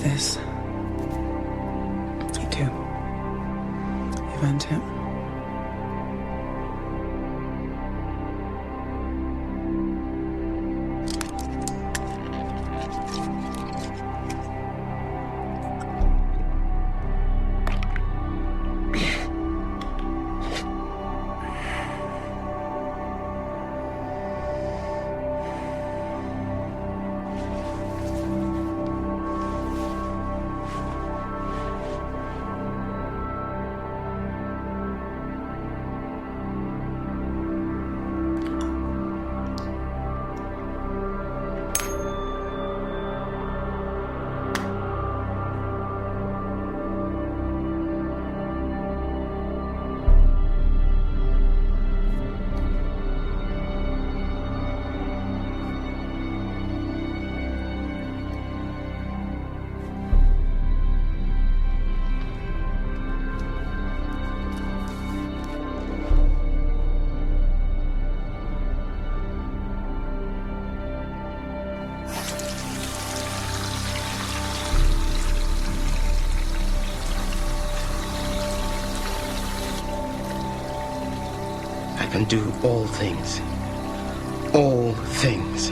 this. You do. You've earned it. I can do all things. All things.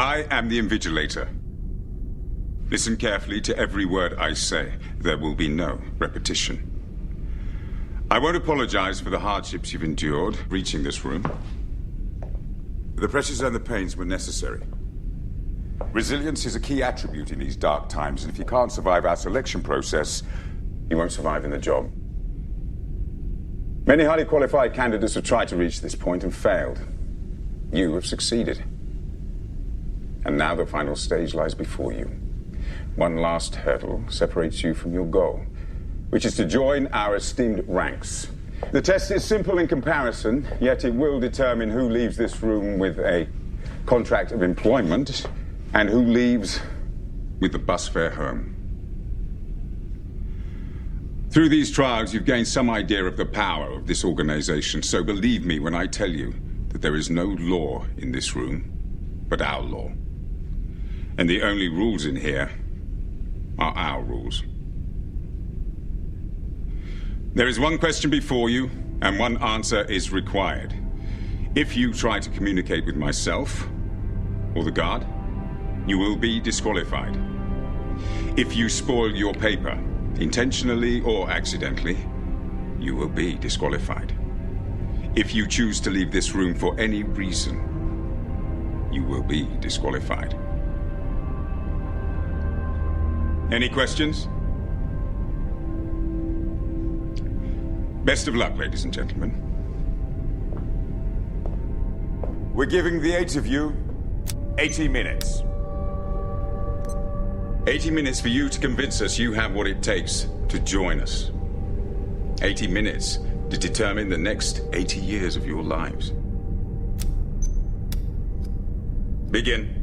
I am the Invigilator. Listen carefully to every word I say. There will be no repetition. I won't apologize for the hardships you've endured reaching this room. The pressures and the pains were necessary. Resilience is a key attribute in these dark times, and if you can't survive our selection process, you won't survive in the job. Many highly qualified candidates have tried to reach this point and failed. You have succeeded. And now the final stage lies before you. One last hurdle separates you from your goal, which is to join our esteemed ranks. The test is simple in comparison, yet it will determine who leaves this room with a contract of employment and who leaves with the bus fare home. Through these trials, you've gained some idea of the power of this organization, so believe me when I tell you that there is no law in this room but our law. And the only rules in here are our rules. There is one question before you, and one answer is required. If you try to communicate with myself or the guard, you will be disqualified. If you spoil your paper, intentionally or accidentally, you will be disqualified. If you choose to leave this room for any reason, you will be disqualified. Any questions? Best of luck, ladies and gentlemen. We're giving the 8 of you 80 minutes. 80 minutes for you to convince us you have what it takes to join us. 80 minutes to determine the next 80 years of your lives. Begin.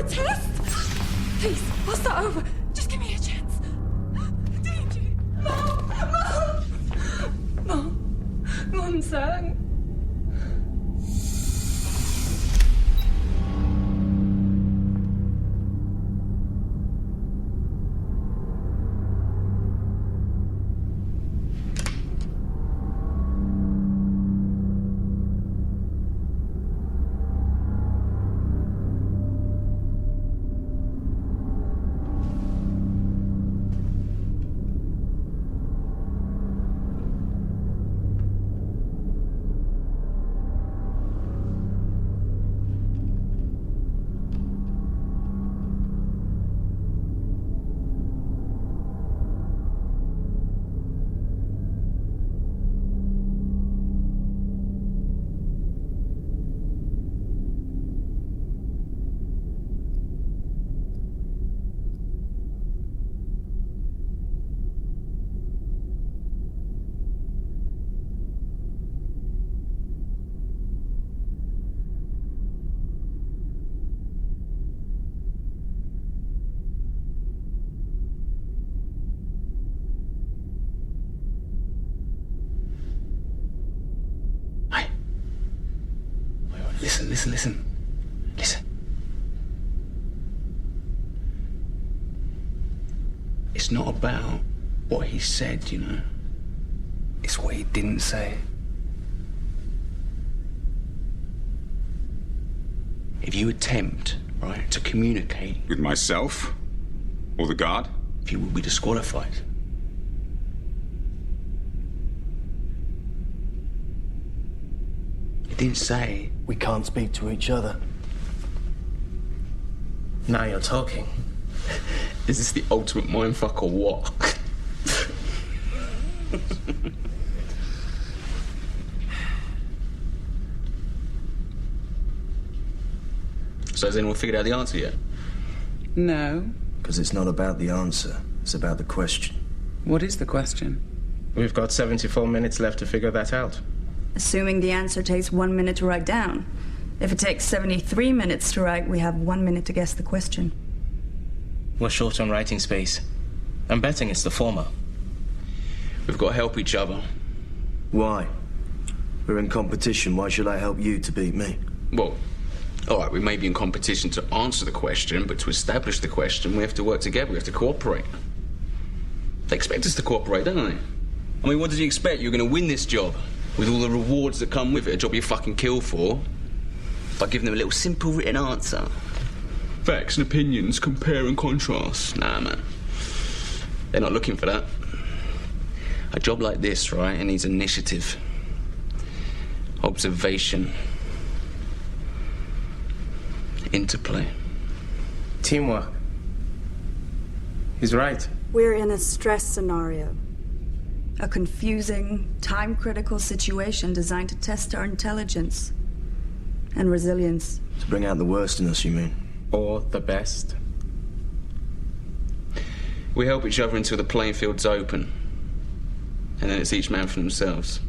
Test? Please, I'll start over. Just give me a chance. DJ. Mom sang. Listen. It's not about what he said, you know. It's what he didn't say. If you attempt, right, to communicate... With myself? Or the guard? You will be disqualified. It didn't say... We can't speak to each other. Now you're talking. Is this the ultimate mindfuck or what? So has anyone figured out the answer yet? No. Because it's not about the answer. It's about the question. What is the question? We've got 74 minutes left to figure that out. Assuming the answer takes 1 minute to write down. If it takes 73 minutes to write, we have 1 minute to guess the question. We're short on writing space. I'm betting it's the former. We've got to help each other. Why? We're in competition. Why should I help you to beat me? Well, all right, we may be in competition to answer the question, but to establish the question, we have to work together. We have to cooperate. They expect us to cooperate, don't they? I mean, what did you expect? You're going to win this job with all the rewards that come with it, a job you fucking kill for, by giving them a little simple written answer. Facts and opinions, compare and contrast. Nah, man. They're not looking for that. A job like this, right, it needs initiative, observation, interplay. Teamwork. He's right. We're in a stress scenario. A confusing, time-critical situation designed to test our intelligence and resilience. To bring out the worst in us, you mean? Or the best. We help each other until the playing field's open. And then it's each man for themselves.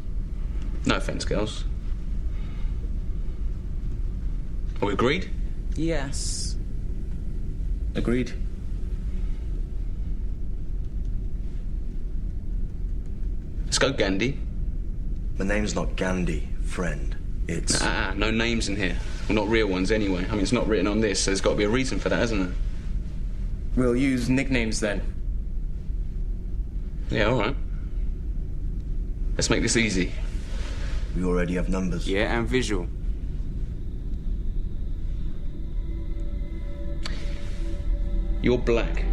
No offense, girls. Are we agreed? Yes. Agreed. Let's go, Gandhi. My name's not Gandhi, friend. It's... No names in here. Well, not real ones, anyway. I mean, it's not written on this, so there's got to be a reason for that, hasn't there? We'll use nicknames then. Yeah, all right. Let's make this easy. We already have numbers. Yeah, and visual. You're black.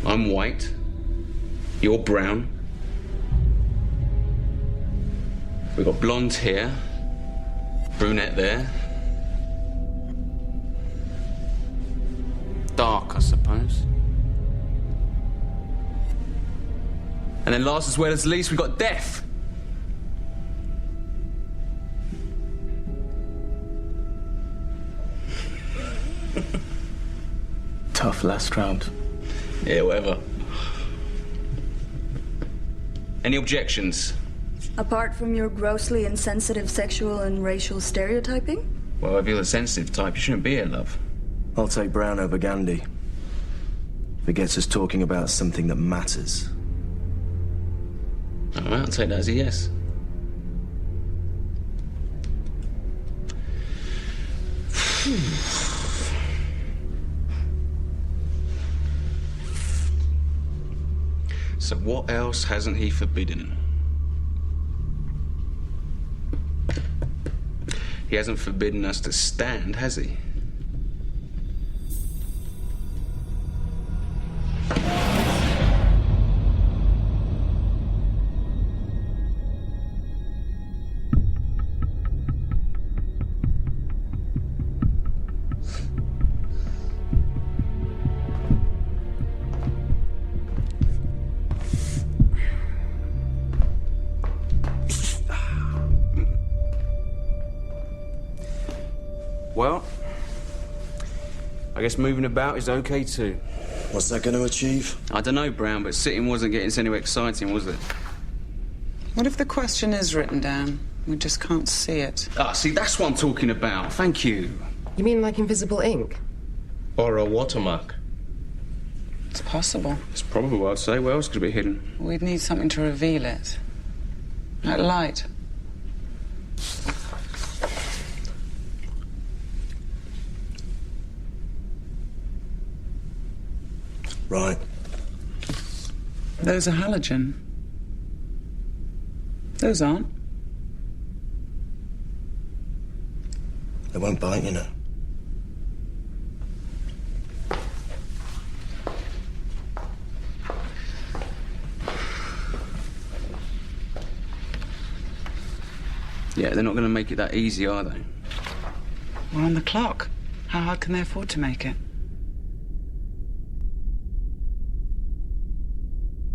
I'm white. You're brown. We've got blonde hair. Brunette there. Dark, I suppose. And then last as well as least, we got death. Tough last round. Yeah, whatever. Any objections? Apart from your grossly insensitive sexual and racial stereotyping? Well, if you're the sensitive type, you shouldn't be here, love. I'll take Brown over Gandhi. If it gets us talking about something that matters. All right, I'll take that as a yes. So what else hasn't he forbidden? He hasn't forbidden us to stand, has he? Well, I guess moving about is okay too. What's that going to achieve? I don't know, Brown, but sitting wasn't getting us anywhere exciting, was it? What if the question is written down? We just can't see it. Ah, see, that's what I'm talking about. Thank you. You mean like invisible ink? Or a watermark. It's possible. It's probably what I'd say. Where else could it be hidden? We'd need something to reveal it. Like light. Right. Those are halogen. Those aren't. They won't bite, you know. Yeah, they're not going to make it that easy, are they? We're on the clock. How hard can they afford to make it?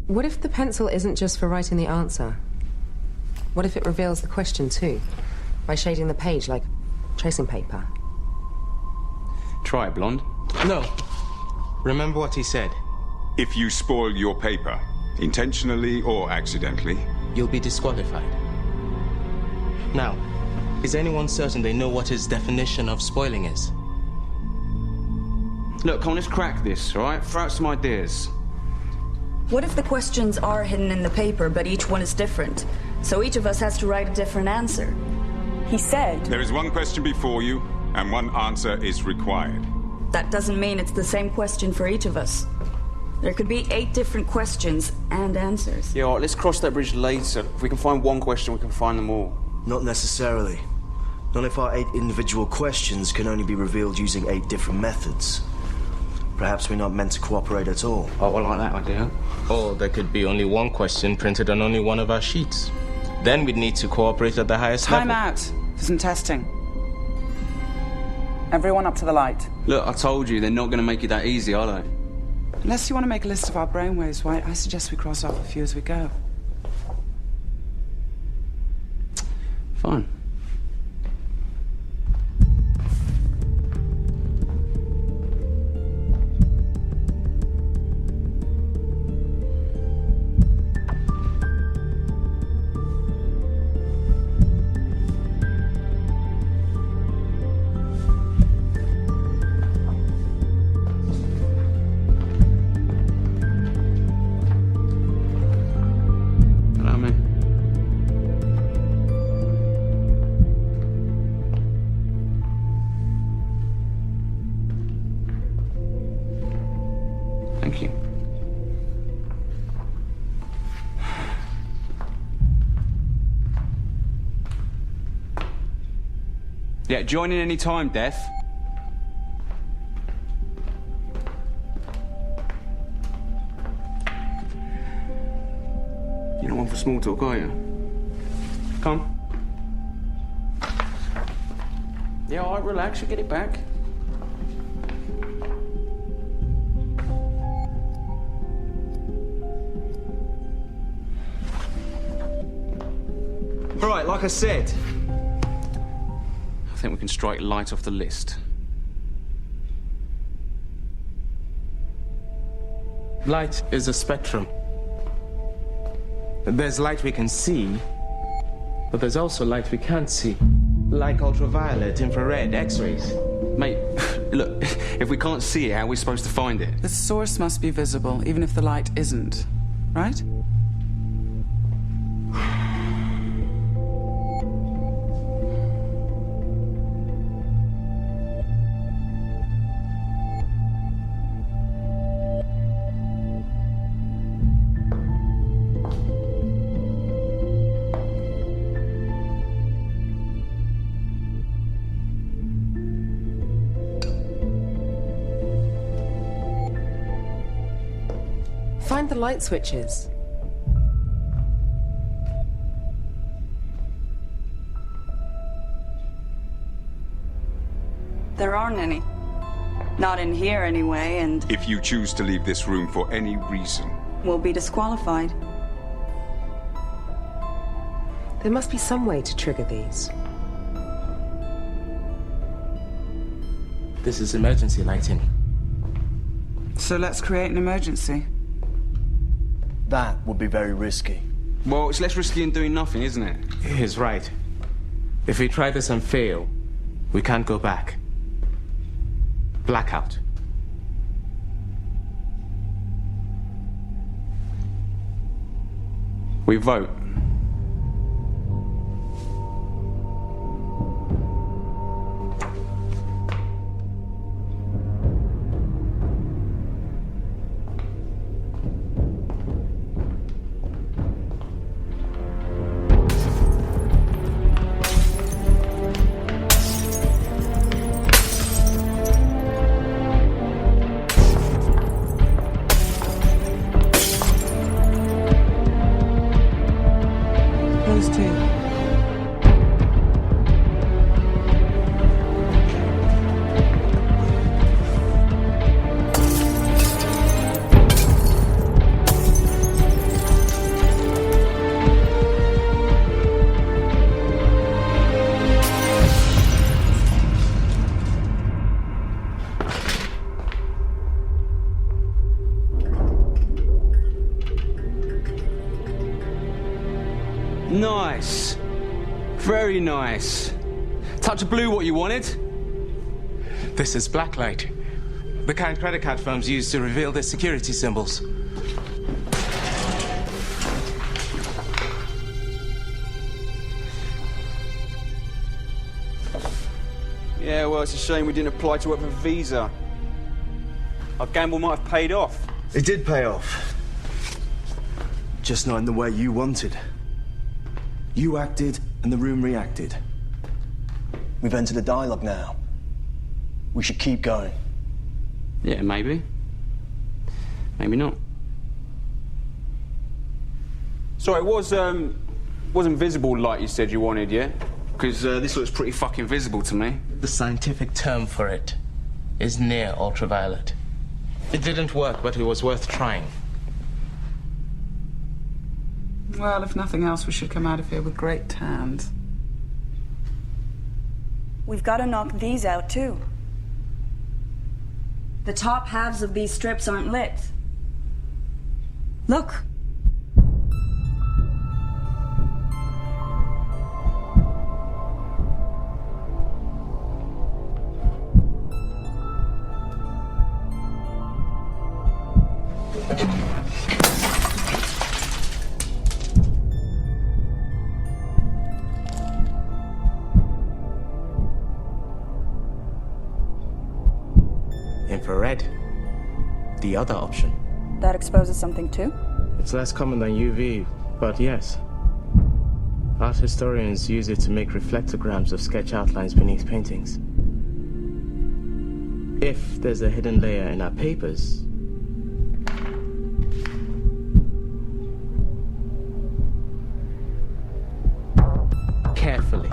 What if the pencil isn't just for writing the answer? What if it reveals the question too? By shading the page like tracing paper? Try it, Blonde. No. Remember what he said. If you spoil your paper, intentionally or accidentally, You'll be disqualified. Now, is anyone certain they know what his definition of spoiling is? Look, come on, let's crack this, all right? Throw out some ideas. What if the questions are hidden in the paper, but each one is different? So each of us has to write a different answer. He said... there is one question before you, and one answer is required. That doesn't mean it's the same question for each of us. There could be 8 different questions and answers. Yeah, all right, let's cross that bridge later. If we can find one question, we can find them all. Not necessarily. Not if our 8 individual questions can only be revealed using 8 different methods. Perhaps we're not meant to cooperate at all. Oh, I like that idea. Or there could be only one question printed on only one of our sheets. Then we'd need to cooperate at the highest Time level. out for some testing. Everyone up to the light. Look, I told you, they're not going to make it that easy, are they? Unless you want to make a list of our brainwaves, White, I suggest we cross off a few as we go. Fine. Allow me. Thank you. Yeah, join in any time, Death. You're not one for small talk, are you? Come. Yeah, all right, relax, you'll get it back. All right, like I said, I think we can strike light off the list. Light is a spectrum. There's light we can see, but there's also light we can't see. Like ultraviolet, infrared, X-rays. Mate, look, if we can't see it, how are we supposed to find it? The source must be visible, even if the light isn't. Right? Find the light switches. There aren't any. Not in here anyway, and If you choose to leave this room for any reason, we'll be disqualified. There must be some way to trigger these. This is emergency lighting. So let's create an emergency. That would be very risky. Well, it's less risky than doing nothing, isn't it? He's right. If we try this and fail, we can't go back. Blackout. We vote. sucks too. Nice. Very nice. Touch of blue what you wanted? This is blacklight. The kind credit card firms use to reveal their security symbols. Yeah, well, it's a shame we didn't apply to work for Visa. Our gamble might have paid off. It did pay off. Just not in the way you wanted. You acted, and the room reacted. We've entered a dialogue now. We should keep going. Yeah, maybe. Maybe not. So it wasn't visible like you said you wanted, yeah? Because this looks pretty fucking visible to me. The scientific term for it is near ultraviolet. It didn't work, but it was worth trying. Well, if nothing else, we should come out of here with great tans. We've got to knock these out, too. The top halves of these strips aren't lit. Look. Infrared. The other option. That exposes something, too? It's less common than UV, but yes. Art historians use it to make reflectograms of sketch outlines beneath paintings. If there's a hidden layer in our papers, carefully.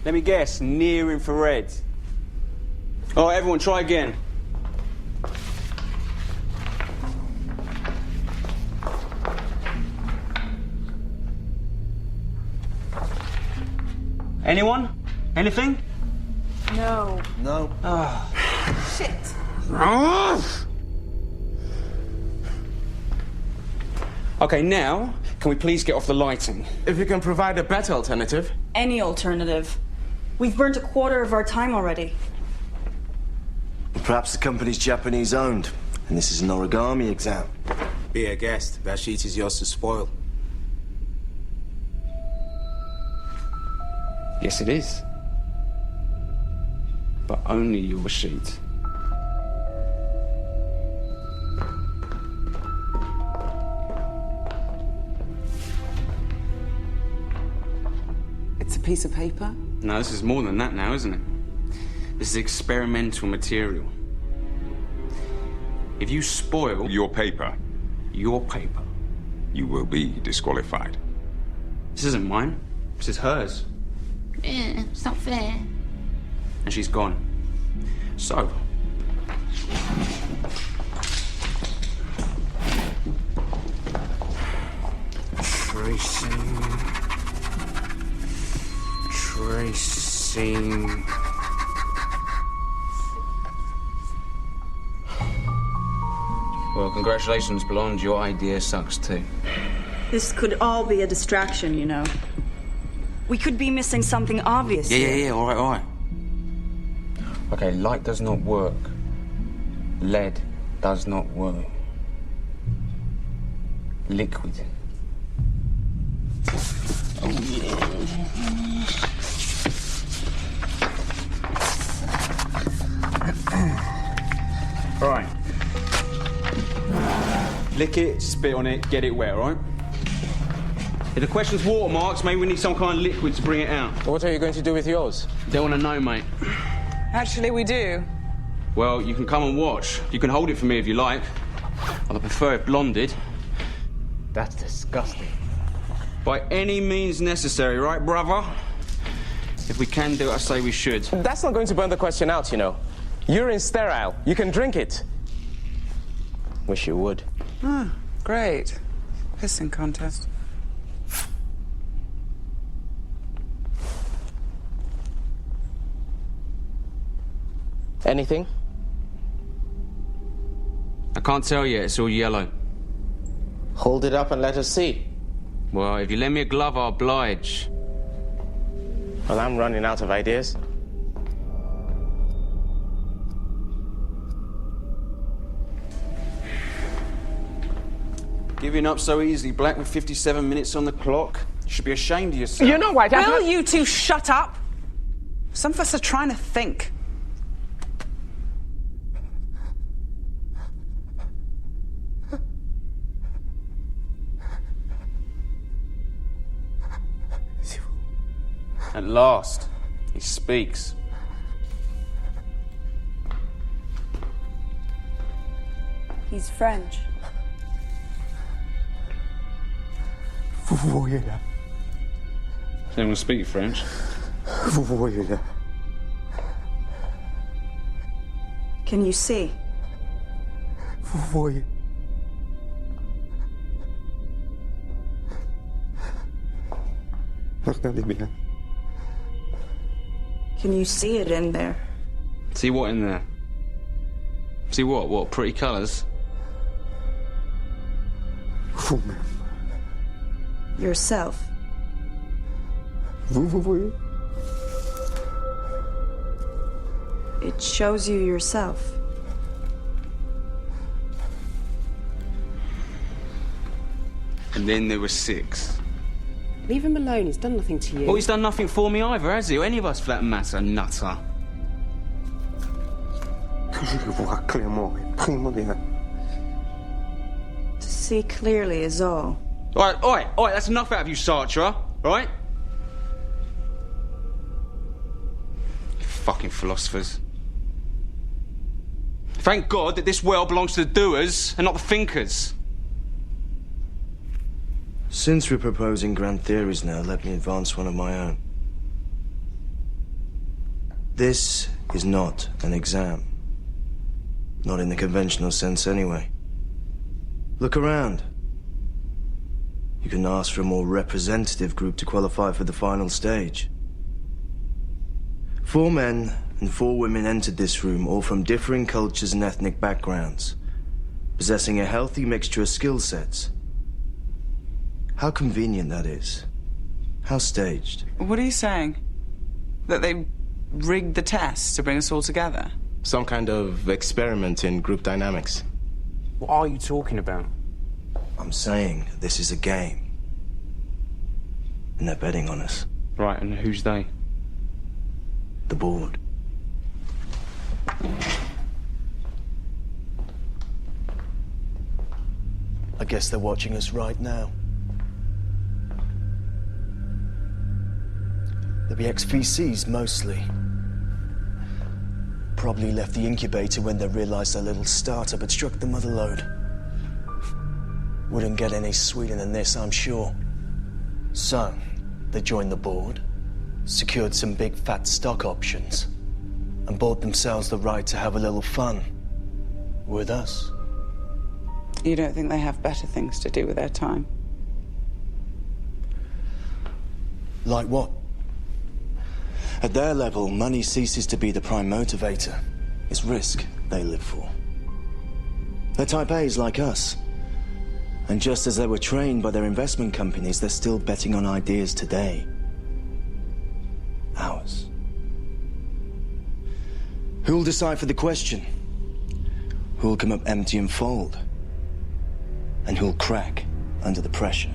Let me guess, near infrared. All right, everyone, try again. Anyone? Anything? No. No. Shit. Okay, now, can we please get off the lighting? If you can provide a better alternative. Any alternative. We've burnt a quarter of our time already. Perhaps the company's Japanese owned, and this is an origami exam. Be a guest. That sheet is yours to spoil. Yes, it is. But only your sheet. It's a piece of paper? No, this is more than that now, isn't it? This is experimental material. If you spoil Your paper, your paper, you will be disqualified. this isn't mine. This is hers. It's not fair. And she's gone. So, tracing. Well, congratulations, Blonde. Your idea sucks too. This could all be a distraction, you know. We could be missing something obvious. Yeah, all right. Okay, light does not work. Lead does not work. Liquid. Oh, yeah. Lick it, spit on it, get it wet, all right? If the question's watermarks, maybe we need some kind of liquid to bring it out. What are you going to do with yours? Don't want to know, mate. Actually, we do. Well, you can come and watch. You can hold it for me if you like. I'd prefer it blonded. That's disgusting. By any means necessary, right, brother? If we can do it, I say we should. That's not going to burn the question out, you know. Urine's sterile. You can drink it. Wish you would. Ah, great. Pissing contest. Anything? I can't tell yet, it's all yellow. Hold it up and let us see. Well, if you lend me a glove, I'll oblige. Well, I'm running out of ideas. Giving up so easily, Black, with 57 minutes on the clock. You should be ashamed of yourself. You know what? Will you two shut up? Some of us are trying to think. At last, he speaks. He's French. Anyone speak French? Can you see? Can you see it in there? See what in there? See what? What, pretty colours? Yourself. It shows you yourself. And then there were 6. Leave him alone. He's done nothing to you. Well, he's done nothing for me either, has he? Or any of us, for that matter, nutter. To see clearly is all. All right, that's enough out of you, Sartre, all right? Fucking philosophers. Thank God that this world belongs to the doers and not the thinkers. Since we're proposing grand theories now, let me advance one of my own. This is not an exam. Not in the conventional sense, anyway. Look around. You can ask for a more representative group to qualify for the final stage. 4 men and 4 women entered this room, all from differing cultures and ethnic backgrounds, possessing a healthy mixture of skill sets. How convenient that is. How staged. What are you saying? That they rigged the test to bring us all together? Some kind of experiment in group dynamics. What are you talking about? I'm saying this is a game. And they're betting on us. Right, and who's they? The board. I guess they're watching us right now. They'll be ex-VCs, mostly. Probably left the incubator when they realized their little startup had struck the mother lode. Wouldn't get any sweeter than this, I'm sure. So, they joined the board, secured some big fat stock options, and bought themselves the right to have a little fun. With us. You don't think they have better things to do with their time? Like what? At their level, money ceases to be the prime motivator. It's risk they live for. They're type A's like us. And just as they were trained by their investment companies, they're still betting on ideas today. Ours. Who'll decipher the question? Who'll come up empty and fold? And who'll crack under the pressure?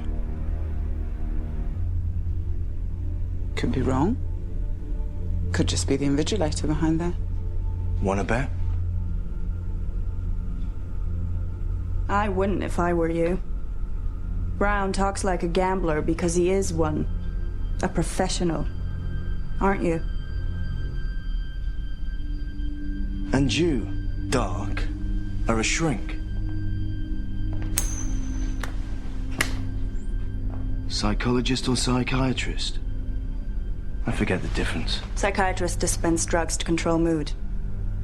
Could be wrong. Could just be the invigilator behind there. Wanna bet? I wouldn't if I were you. Brown talks like a gambler because he is one. A professional. Aren't you? And you, Dark, are a shrink. Psychologist or psychiatrist? I forget the difference. Psychiatrists dispense drugs to control mood.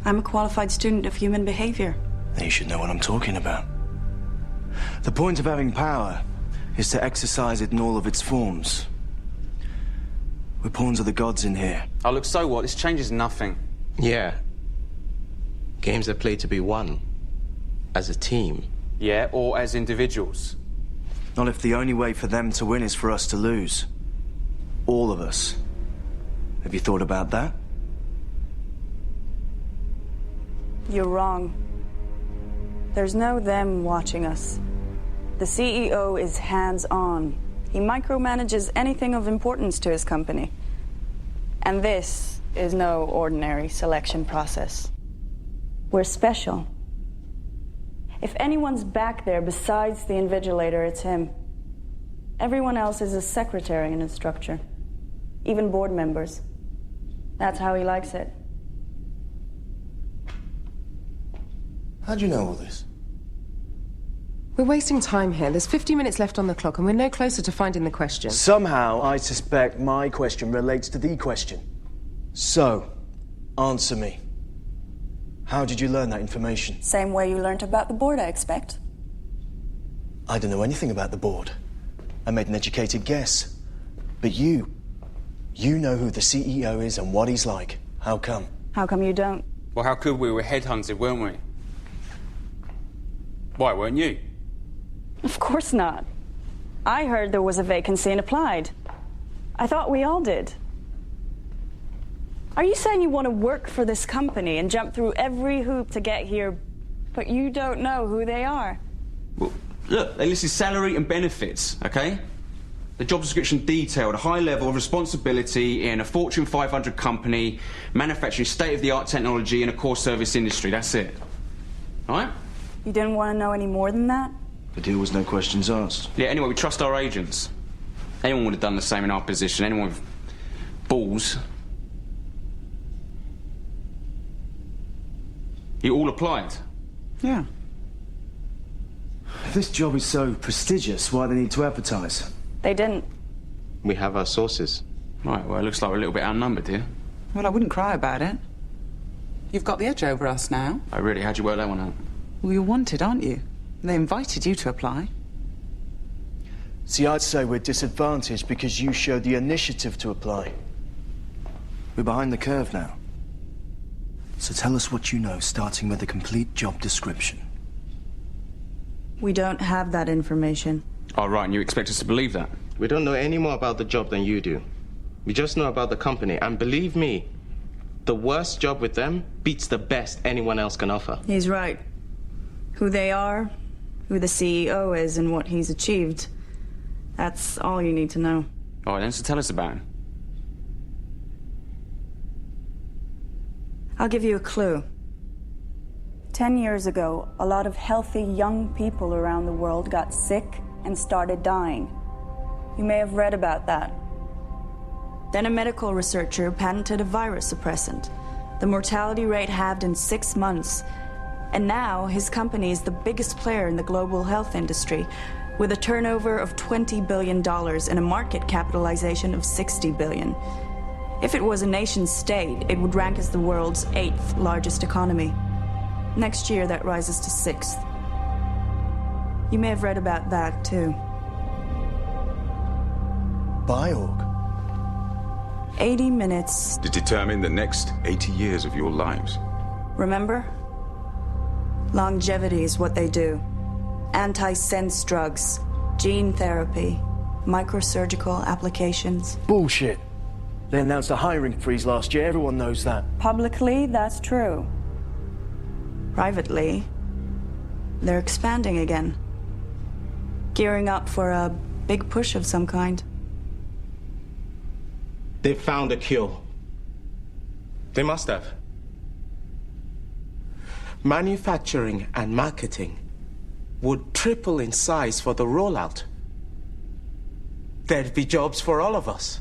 I'm a qualified student of human behavior. Then you should know what I'm talking about. The point of having power is to exercise it in all of its forms. We're pawns of the gods in here. Oh, look, so what? This changes nothing. Yeah. Games are played to be won. As a team. Yeah, or as individuals. Not if the only way for them to win is for us to lose. All of us. Have you thought about that? You're wrong. There's no them watching us. The CEO is hands-on. He micromanages anything of importance to his company. And this is no ordinary selection process. We're special. If anyone's back there besides the Invigilator, it's him. Everyone else is a secretary in his structure. Even board members. That's how he likes it. How'd you know all this? We're wasting time here. There's 50 minutes left on the clock, and we're no closer to finding the question. Somehow, I suspect my question relates to the question. So, answer me. How did you learn that information? Same way you learned about the board, I expect. I don't know anything about the board. I made an educated guess. But you know who the CEO is and what he's like. How come? How come you don't? Well, how could we? We were headhunted, weren't we? Why, weren't you? Of course not. I heard there was a vacancy and applied. I thought we all did. Are you saying you want to work for this company and jump through every hoop to get here, but you don't know who they are? Well, look, they listed salary and benefits, okay? The job description detailed a high level of responsibility in a Fortune 500 company, manufacturing state-of-the-art technology in a core service industry. That's it. All right? You didn't want to know any more than that? The deal was no questions asked. Yeah, anyway, we trust our agents. Anyone would have done the same in our position. Anyone with balls. You all applied? Yeah. If this job is so prestigious, why do they need to advertise? They didn't. We have our sources. Right, well, it looks like we're a little bit outnumbered here. Well, I wouldn't cry about it. You've got the edge over us now. Oh, really? How'd you work that one out? Well, you're wanted, aren't you? They invited you to apply. See, I'd say we're disadvantaged because you showed the initiative to apply. We're behind the curve now. So tell us what you know, starting with a complete job description. We don't have that information. Oh, right, and you expect us to believe that? We don't know any more about the job than you do. We just know about the company, and believe me, the worst job with them beats the best anyone else can offer. He's right. Who they are, who the CEO is, and what he's achieved. That's all you need to know. All right, then, so tell us about him. I'll give you a clue. 10 years ago, a lot of healthy young people around the world got sick and started dying. You may have read about that. Then a medical researcher patented a virus suppressant. The mortality rate halved in 6 months. And now his company is the biggest player in the global health industry, with a turnover of $20 billion and a market capitalization of $60 billion. If it was a nation state, it would rank as the world's 8th largest economy. Next year, that rises to 6th. You may have read about that, too. Biorg? 80 minutes. To determine the next 80 years of your lives. Remember? Longevity is what they do. Anti-sense drugs, gene therapy, microsurgical applications. Bullshit. They announced a hiring freeze last year. Everyone knows that. Publicly, that's true. Privately, they're expanding again. Gearing up for a big push of some kind. They found a cure. They must have. Manufacturing and marketing would triple in size for the rollout. There'd be jobs for all of us.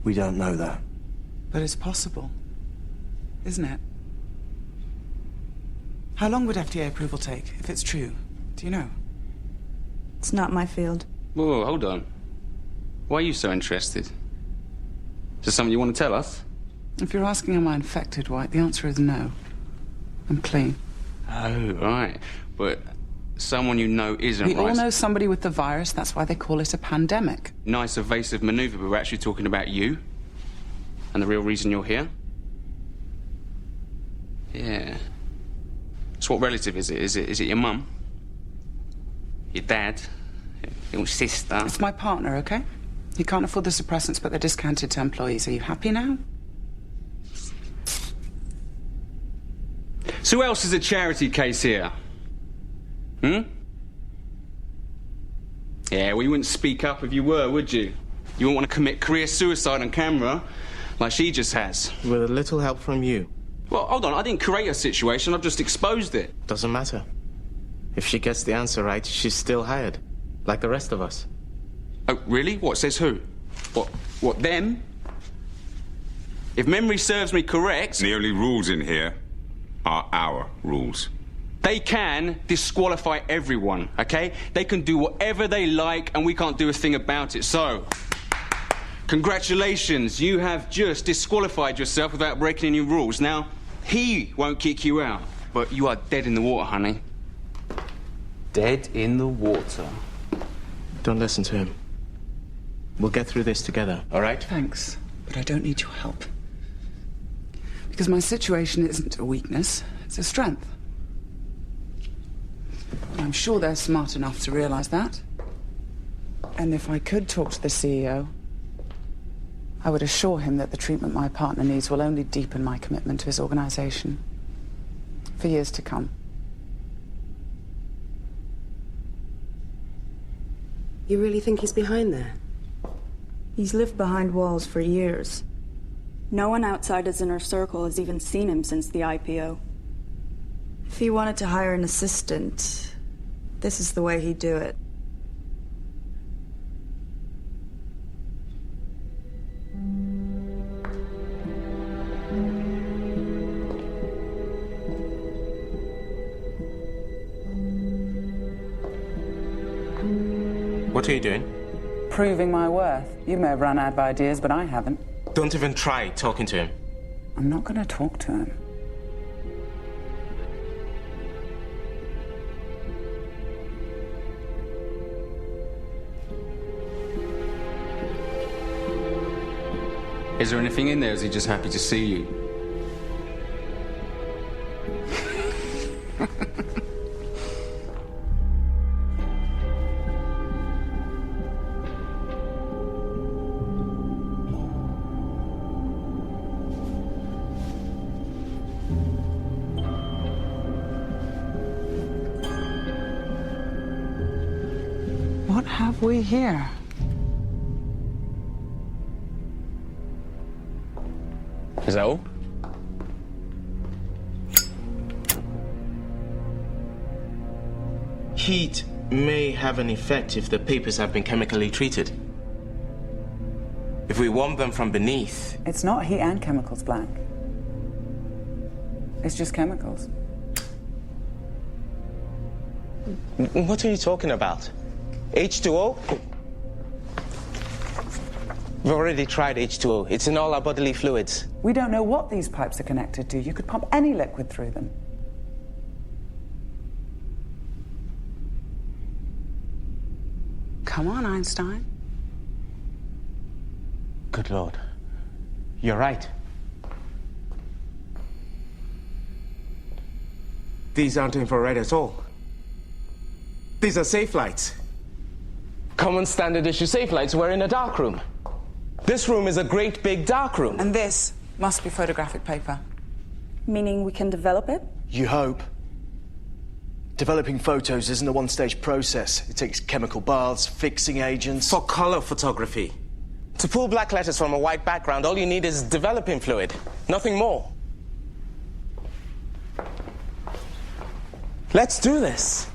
We don't know that. But it's possible, isn't it? How long would FDA approval take, if it's true? Do you know? It's not my field. Whoa, hold on. Why are you so interested? Is there something you want to tell us? If you're asking am I infected, White, the answer is no. I'm clean. Oh, right. But someone you know isn't, We right? all know somebody with the virus, that's why they call it a pandemic. Nice evasive maneuver, but we're actually talking about you. And the real reason you're here. Yeah. So what relative is it? Is it your mum? Your dad? Your sister? It's my partner, okay? He can't afford the suppressants, but they're discounted to employees. Are you happy now? So who else is a charity case here? Hmm? Yeah, well, you wouldn't speak up if you were, would you? You wouldn't want to commit career suicide on camera, like she just has. With a little help from you. Well, hold on, I didn't create a situation, I've just exposed it. Doesn't matter. If she gets the answer right, she's still hired. Like the rest of us. Oh, really? What, says who? What, them? If memory serves me correct... The only rules in here are our rules. They can disqualify everyone, okay? They can do whatever they like and we can't do a thing about it. So, congratulations, you have just disqualified yourself without breaking any rules. Now, he won't kick you out, but you are dead in the water, honey. Dead in the water. Don't listen to him. We'll get through this together, all right? Thanks, but I don't need your help. Because my situation isn't a weakness, it's a strength. I'm sure they're smart enough to realize that. And if I could talk to the CEO, I would assure him that the treatment my partner needs will only deepen my commitment to his organization for years to come. You really think he's behind there? He's lived behind walls for years. No one outside his inner circle has even seen him since the IPO. If he wanted to hire an assistant, this is the way he'd do it. What are you doing? Proving my worth. You may have run out of ideas, but I haven't. Don't even try talking to him. I'm not going to talk to him. Is there anything in there, or is he just happy to see you? What have we here? Is that all? Heat may have an effect if the papers have been chemically treated. If we warm them from beneath... It's not heat and chemicals, Black. It's just chemicals. What are you talking about? H2O? We've already tried H2O. It's in all our bodily fluids. We don't know what these pipes are connected to. You could pump any liquid through them. Come on, Einstein. Good Lord. You're right. These aren't infrared at all. These are safe lights. Common standard issue safe lights were in a dark room. This room is a great big dark room. And this must be photographic paper. Meaning we can develop it? You hope. Developing photos isn't a one-stage process. It takes chemical baths, fixing agents... For color photography. To pull black letters from a white background, all you need is developing fluid. Nothing more. Let's do this.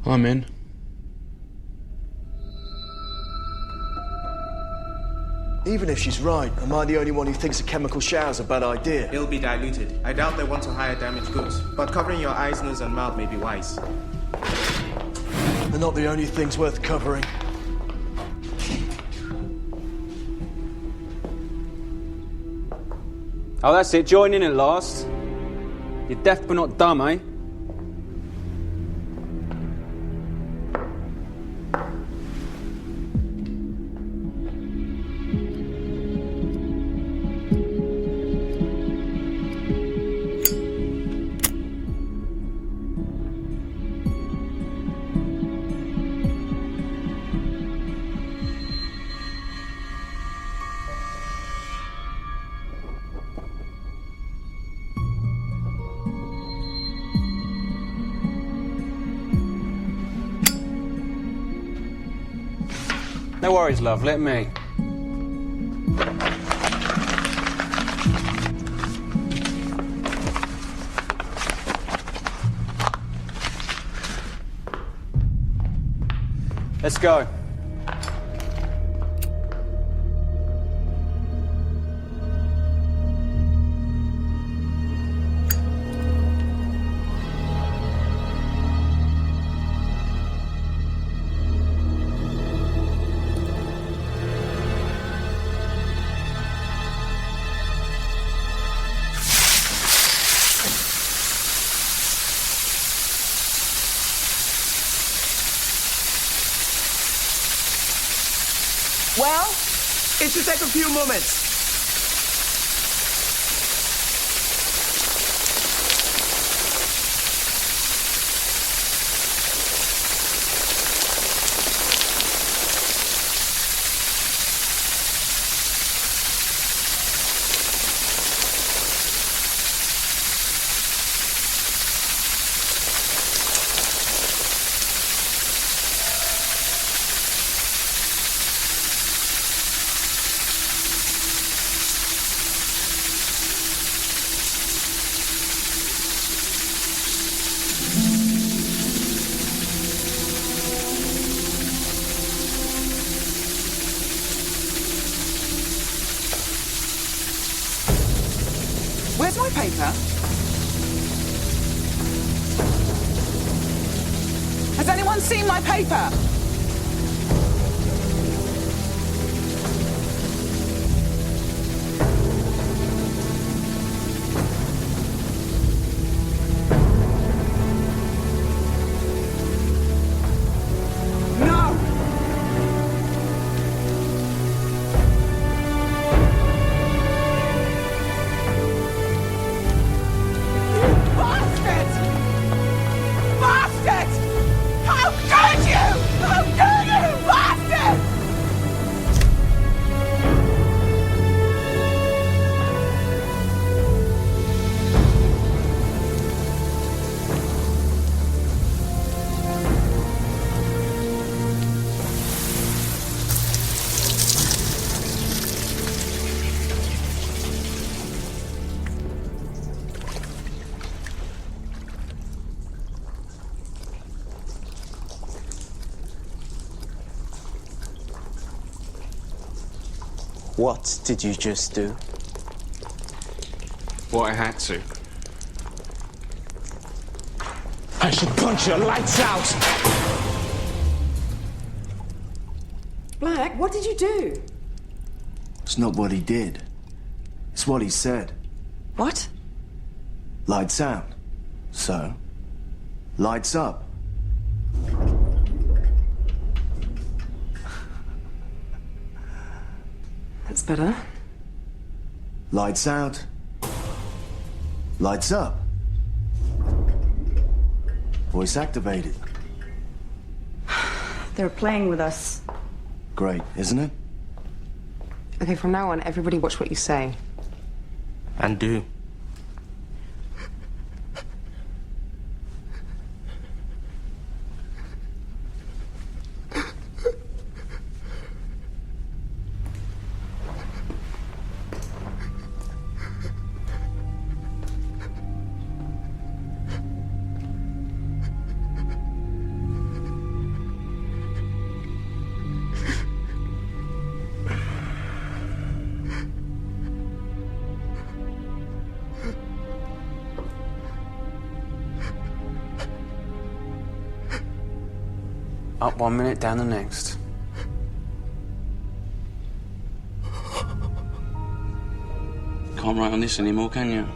I'm in. Even if she's right, am I the only one who thinks a chemical shower's a bad idea? It'll be diluted. I doubt they want to hire damaged goods, but covering your eyes, nose, and mouth may be wise. They're not the only things worth covering. Oh, that's it. Join in at last. You're deaf but not dumb, eh? No worries, love. Let me. Let's go. Well, it should take a few moments. Where's my paper? Has anyone seen my paper? What did you just do? What I had to. I should punch your lights out! Black, what did you do? It's not what he did. It's what he said. What? Lights out. So, lights up. That's better. Lights out. Lights up. Voice activated. They're playing with us. Great, isn't it? Okay, from now on, everybody watch what you say. And do. Up 1 minute, down the next. Can't write on this anymore, can you?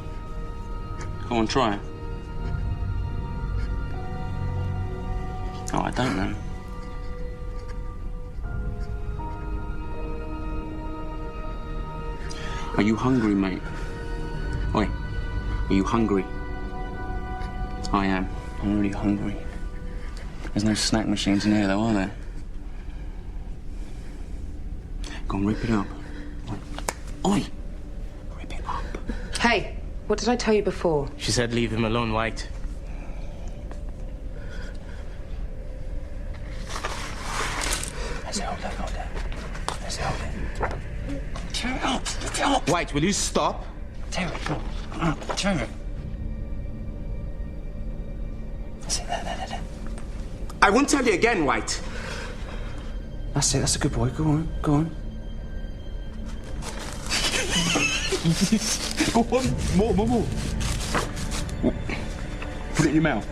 Go on, try it. Oh, I don't know. Are you hungry, mate? Oi, are you hungry? I am. I'm really hungry. There's no snack machines in here, though, are there? Go on, rip it up. Oi! Rip it up. Hey, what did I tell you before? She said leave him alone, White. Let's hold it. Let's hold it. Tear it up. Rip it up. White, will you stop? Tear it up. Tear it. There. I won't tell you again, White. That's it. That's a good boy. Go on. Go on. More. Put it in your mouth.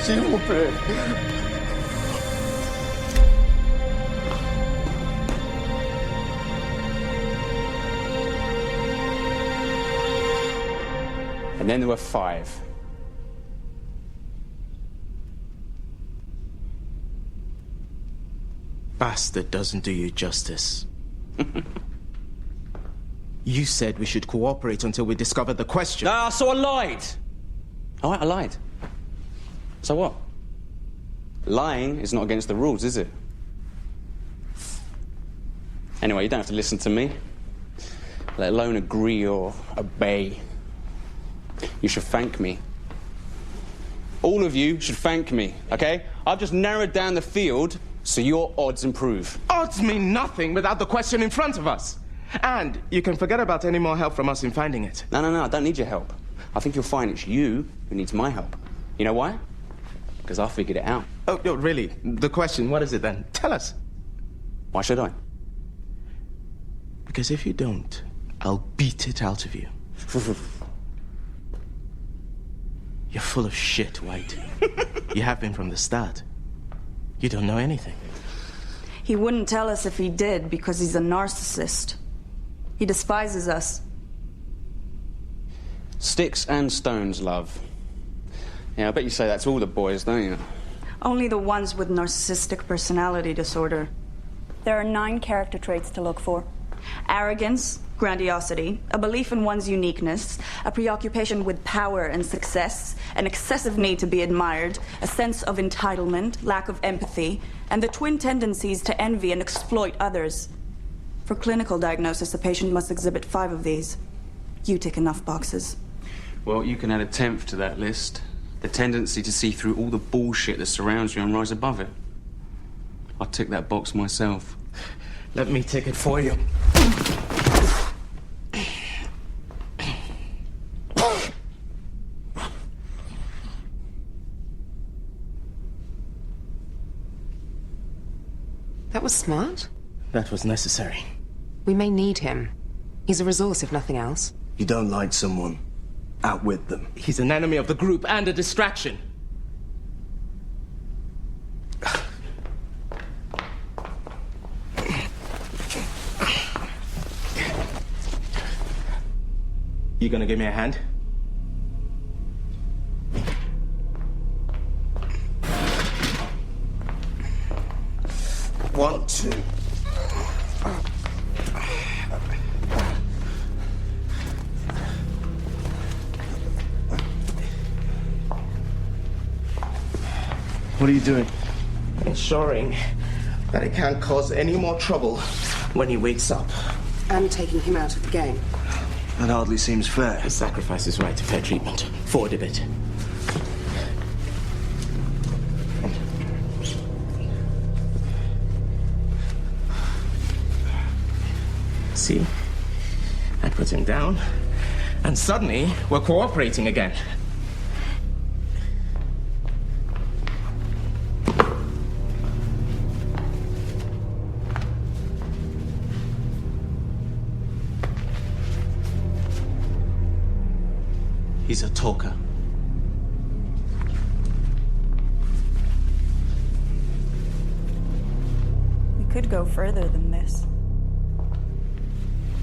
S'il vous plaît. And then there were 5. Bastard doesn't do you justice. You said we should cooperate until we discover the question. So I lied. All right, I lied. So what? Lying is not against the rules, is it? Anyway, you don't have to listen to me, let alone agree or obey. You should thank me. All of you should thank me, okay? I've just narrowed down the field so your odds improve. Odds mean nothing without the question in front of us. And you can forget about any more help from us in finding it. No, I don't need your help. I think you'll find it's you who needs my help. You know why? Because I figured it out. Oh, no, really? The question, what is it then? Tell us. Why should I? Because if you don't, I'll beat it out of you. You're full of shit, White. You have been from the start. You don't know anything. He wouldn't tell us if he did because he's a narcissist. He despises us. Sticks and stones, love. Yeah, I bet you say that to all the boys, don't you? Only the ones with narcissistic personality disorder. There are 9 character traits to look for. Arrogance, grandiosity, a belief in one's uniqueness, a preoccupation with power and success, an excessive need to be admired, a sense of entitlement, lack of empathy, and the twin tendencies to envy and exploit others. For clinical diagnosis, a patient must exhibit 5 of these. You tick enough boxes. Well, you can add a 10th to that list. The tendency to see through all the bullshit that surrounds you and rise above it. I'll tick that box myself. Let me tick it for you. That was smart. That was necessary. We may need him. He's a resource, if nothing else. You don't like someone, outwit them. He's an enemy of the group and a distraction. You gonna give me a hand? One, two. What are you doing? Ensuring that it can't cause any more trouble when he wakes up. And taking him out of the game. That hardly seems fair. His sacrifice is right to fair treatment. Forward a bit. See? I put him down, and suddenly we're cooperating again. He's a talker. We could go further than this.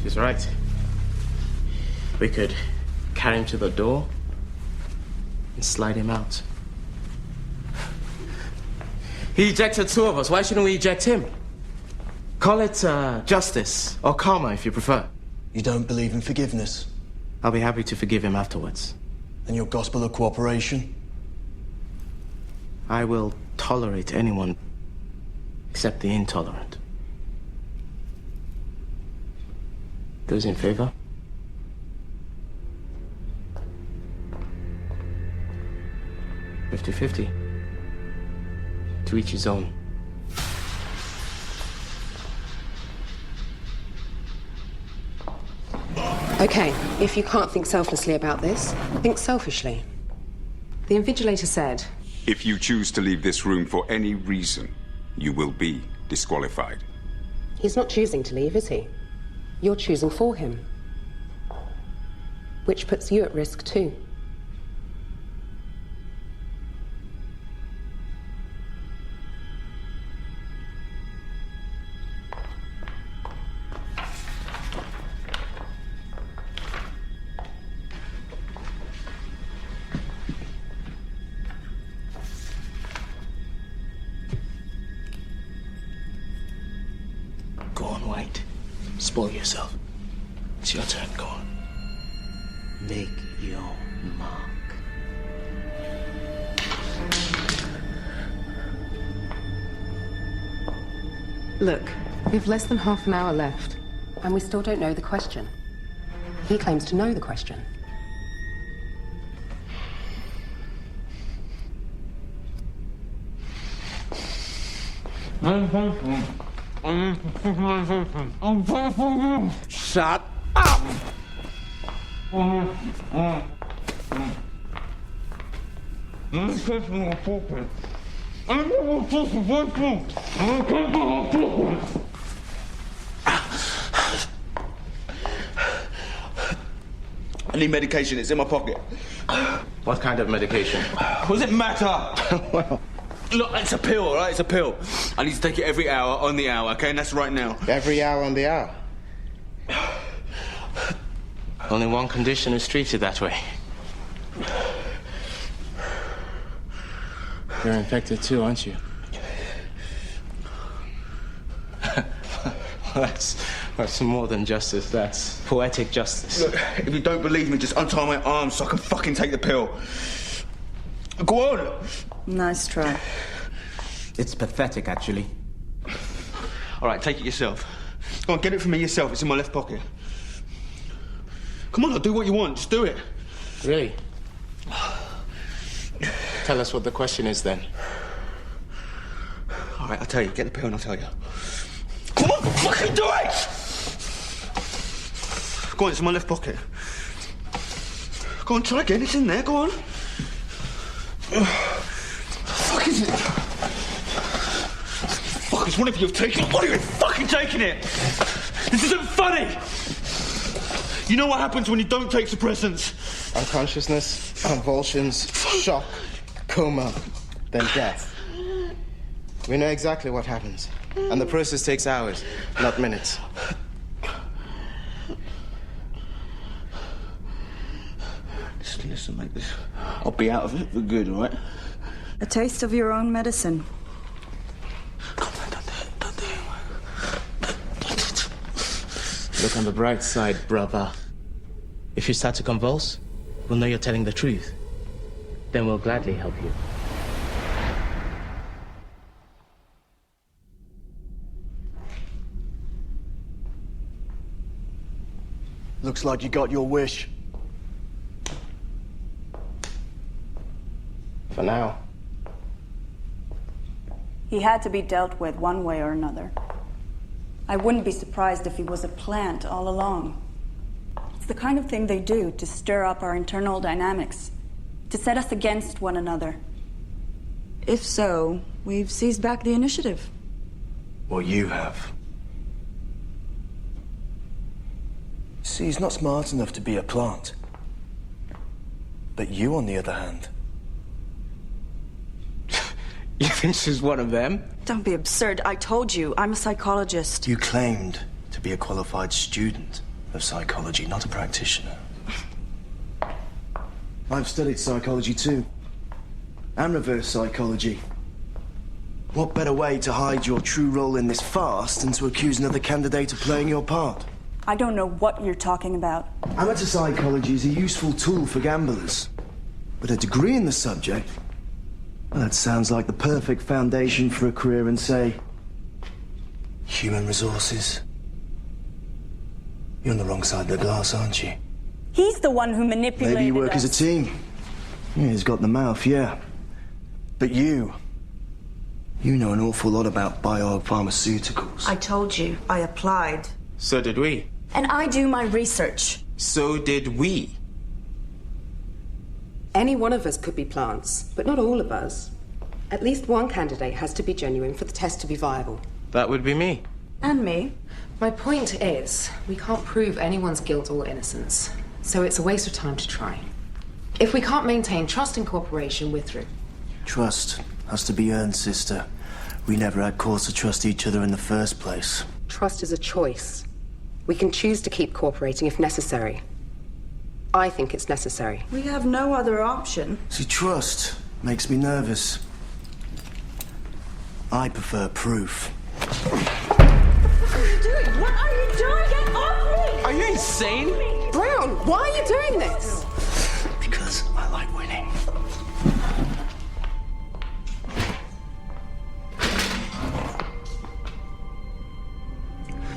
She's right. We could carry him to the door and slide him out. He ejected two of us. Why shouldn't we eject him? Call it justice or karma if you prefer. You don't believe in forgiveness? I'll be happy to forgive him afterwards. And your gospel of cooperation? I will tolerate anyone except the intolerant. Those in favor? $50-50. To each his own. Okay, if you can't think selflessly about this, think selfishly. The invigilator said, If you choose to leave this room for any reason, you will be disqualified. he's not choosing to leave, is he? You're choosing for him. Which puts you at risk too. Go on, White. Spoil yourself. It's your turn, go on. Make your mark. Look, we've less than half an hour left, and we still don't know the question. He claims to know the question. Shut up! I need medication. It's in my pocket. What kind of medication? What does it matter? Well, look, it's a pill, all right? It's a pill. I need to take it every hour on the hour, okay? And that's right now. every hour on the hour. Only one condition is treated that way. You're infected too, aren't you? That's more than justice. That's poetic justice. Look, if you don't believe me, just untie my arms so I can fucking take the pill. Go on. Nice try. It's pathetic, actually. All right, take it yourself. Go on, get it from me yourself. It's in my left pocket. Come on, I'll do what you want. Just do it. Really? Tell us what the question is then. All right, I'll tell you. Get the pill and I'll tell you. Come on, fucking do it! Go on, it's in my left pocket. Go on, try again. It's in there. Go on. Fuck is it? Fuck, it's one of you have taken it. One of you have fucking taken it. This isn't funny. You know what happens when you don't take suppressants? Unconsciousness, convulsions, shock, coma, then death. We know exactly what happens. And the process takes hours, not minutes. Listen, mate, I'll be out of it for good, all right? A taste of your own medicine. Come on, don't do it. Look on the bright side, brother. If you start to convulse, we'll know you're telling the truth. Then we'll gladly help you. Looks like you got your wish. For now. He had to be dealt with one way or another. I wouldn't be surprised if he was a plant all along. It's the kind of thing they do to stir up our internal dynamics, to set us against one another. If so, we've seized back the initiative. Well, you have. See, he's not smart enough to be a plant. But you, on the other hand... You think she's one of them? Don't be absurd. I told you, I'm a psychologist. You claimed to be a qualified student of psychology, not a practitioner. I've studied psychology too. And reverse psychology. What better way to hide your true role in this farce than to accuse another candidate of playing your part? I don't know what you're talking about. Amateur psychology is a useful tool for gamblers. But a degree in the subject... Well, that sounds like the perfect foundation for a career in, say, human resources. You're on the wrong side of the glass, aren't you? He's the one who manipulated Maybe you work us. as a team. Yeah, he's got the mouth, yeah. But you know an awful lot about biopharmaceuticals. I told you, I applied. So did we. And I do my research. So did we. Any one of us could be plants, but not all of us. At least one candidate has to be genuine for the test to be viable. That would be me. And me. My point is, we can't prove anyone's guilt or innocence, so it's a waste of time to try. If we can't maintain trust in cooperation, we're through. Trust has to be earned, sister. We never had cause to trust each other in the first place. Trust is a choice. We can choose to keep cooperating if necessary. I think it's necessary. We have no other option. See, trust makes me nervous. I prefer proof. What are you doing? What are you doing? Get off me! Are you insane? Brown, why are you doing this? Because I like winning.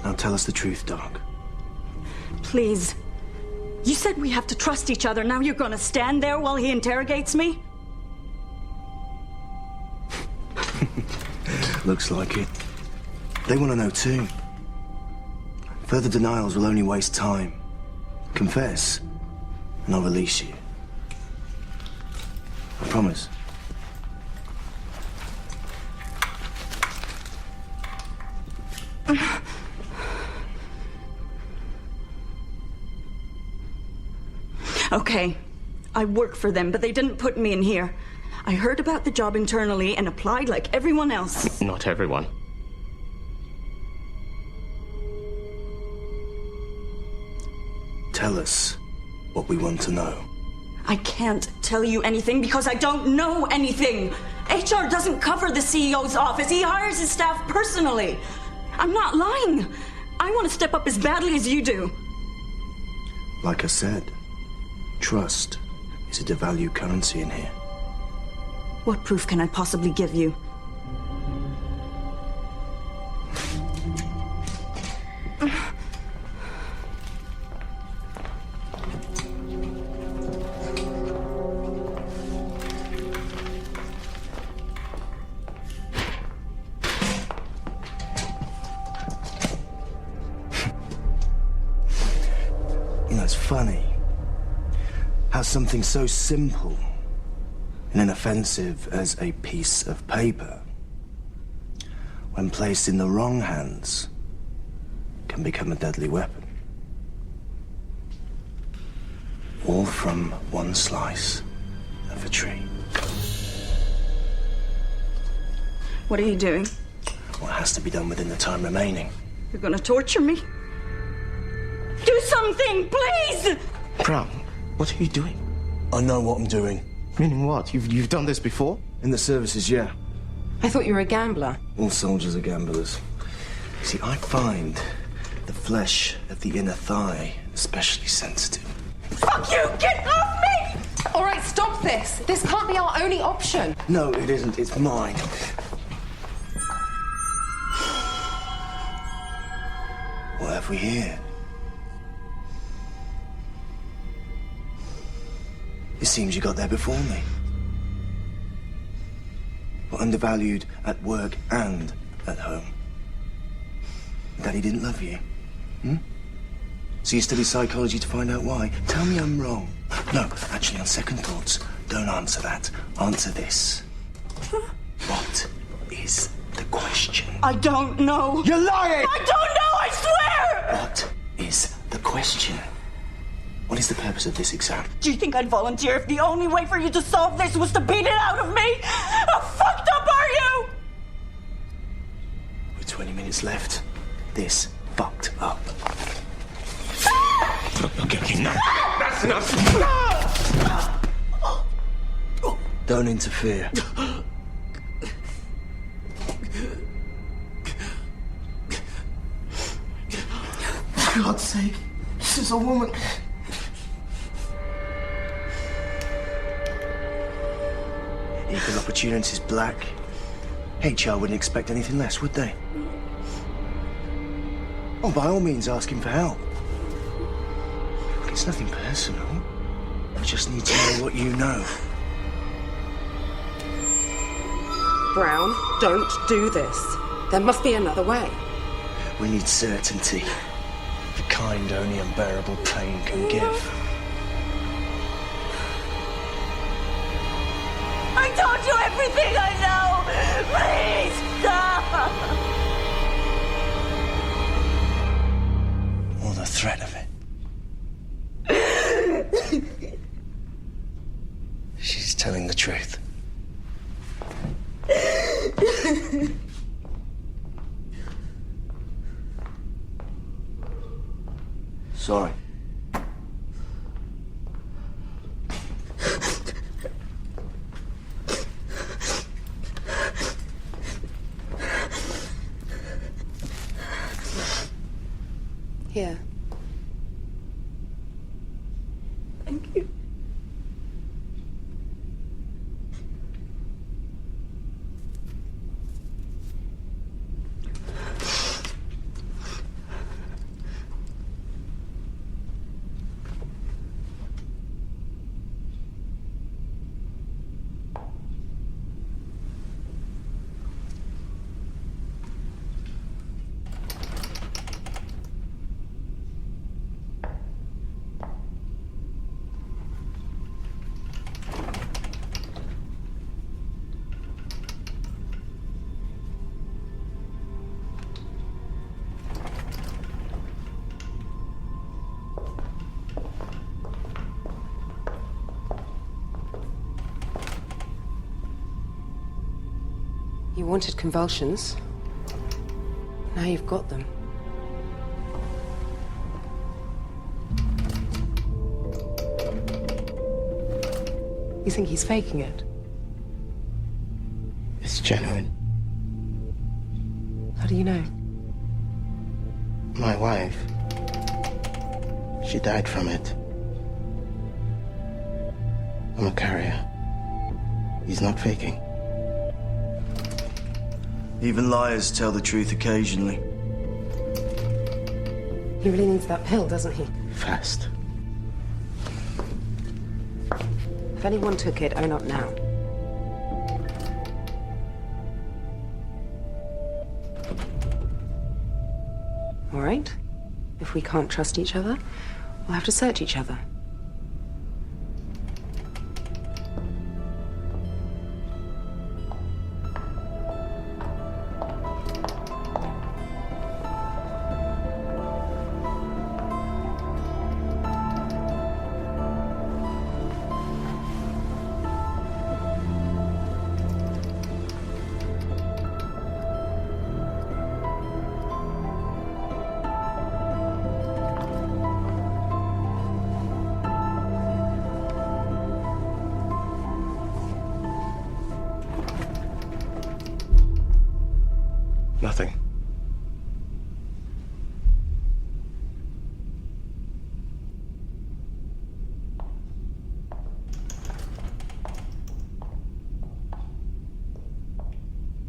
Now tell us the truth, Doc. Please. You said we have to trust each other. Now you're gonna stand there while he interrogates me? Looks like it. They want to know too. Further denials will only waste time. Confess, and I'll release you. I promise. Okay. I work for them, but they didn't put me in here. I heard about the job internally and applied like everyone else. Not everyone. Tell us what we want to know. I can't tell you anything because I don't know anything. HR doesn't cover the CEO's office. He hires his staff personally. I'm not lying. I want to step up as badly as you do. Like I said, trust is a devalued currency in here. What proof can I possibly give you? You know, it's funny how something so simple and inoffensive as a piece of paper, when placed in the wrong hands, can become a deadly weapon. All from one slice of a tree. What are you doing? What has to be done within the time remaining. You're gonna torture me? Do something, please! Brown, what are you doing? I know what I'm doing. Meaning what? You've done this before? In the services, yeah. I thought you were a gambler. All soldiers are gamblers. See, I find the flesh of the inner thigh especially sensitive. Fuck you! Get off me! All right, stop this. This can't be our only option. No, it isn't. It's mine. What have we here? It seems you got there before me. Were undervalued at work and at home. Daddy didn't love you. So you studied psychology to find out why? Tell me I'm wrong. No, actually, on second thoughts, don't answer that. Answer this. What is the question? I don't know. You're lying! I don't know, I swear! What is the question? What is the purpose of this exam? Do you think I'd volunteer if the only way for you to solve this was to beat it out of me? How fucked up are you? With 20 minutes left, this fucked up. Okay, no. That's enough. Don't interfere. For God's sake, this is a woman. Equal opportunities black. HR wouldn't expect anything less, would they? Oh, by all means, ask him for help. Look, it's nothing personal. I just need to know what you know. Brown, don't do this. There must be another way. We need certainty. The kind only unbearable pain can give. I told you everything I know! Please stop! Or the threat of it. She's telling the truth. Sorry. Here. Thank you. You wanted convulsions. Now you've got them. You think he's faking it? It's genuine. How do you know? My wife. She died from it. I'm a carrier. He's not faking. Even liars tell the truth occasionally. He really needs that pill, doesn't he? Fast. If anyone took it, own up now. All right? If we can't trust each other, we'll have to search each other. Nothing.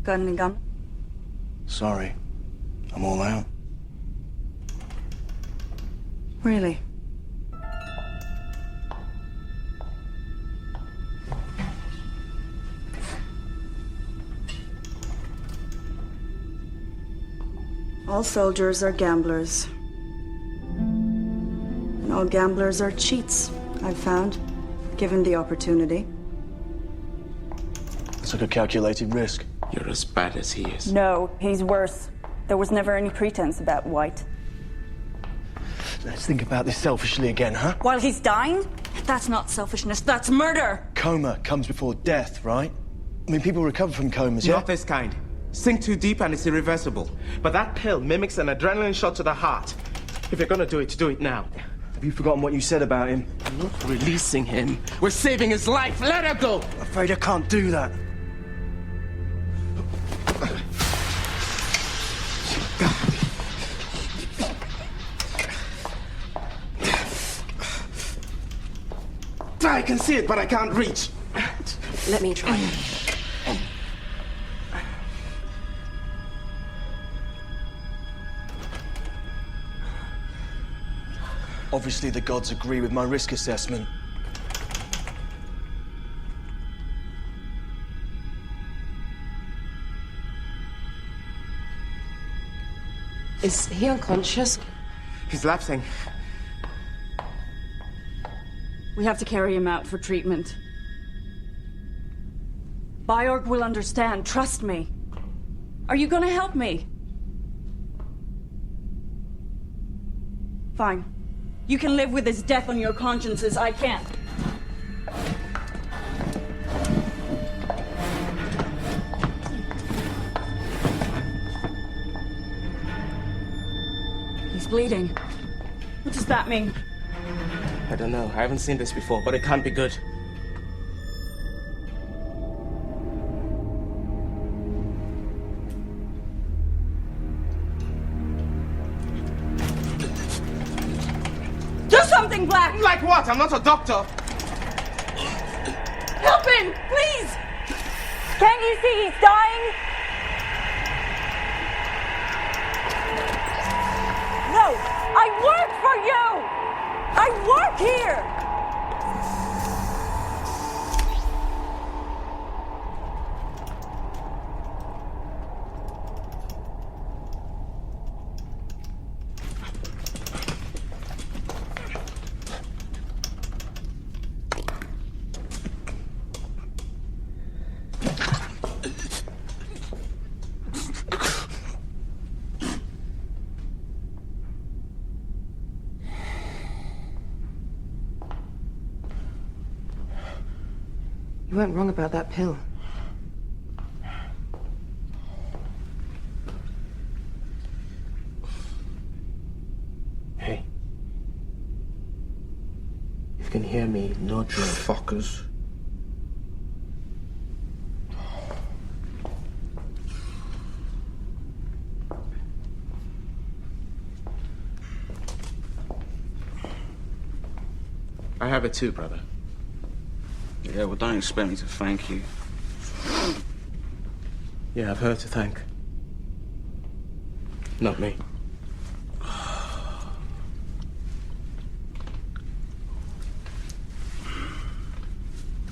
Got any gun? Sorry. I'm all out. Really? All soldiers are gamblers. And all gamblers are cheats, I've found, given the opportunity. It's like a calculated risk. You're as bad as he is. No, he's worse. There was never any pretense about White. Let's think about this selfishly again, huh? While he's dying? That's not selfishness, that's murder! Coma comes before death, right? I mean, people recover from comas, yeah? Not this kind. Sink too deep and it's irreversible. But that pill mimics an adrenaline shot to the heart. If you're gonna do it now. Have you forgotten what you said about him? I'm not releasing him. We're saving his life. Let her go! I'm afraid I can't do that. I can see it, but I can't reach. Let me try. Obviously, the gods agree with my risk assessment. Is he unconscious? He's lapsing. We have to carry him out for treatment. Byorg will understand, trust me. Are you gonna help me? Fine. You can live with his death on your consciences, I can't. He's bleeding. What does that mean? I don't know. I haven't seen this before, but it can't be good. Do something, Black! Like what? I'm not a doctor. Help him, please! Can't you see he's dying? No! I work for you! I work here! You weren't wrong about that pill. Hey. You can hear me, not your fuckers. I have it too, brother. Yeah, well, don't expect me to thank you. You have her to thank. Not me.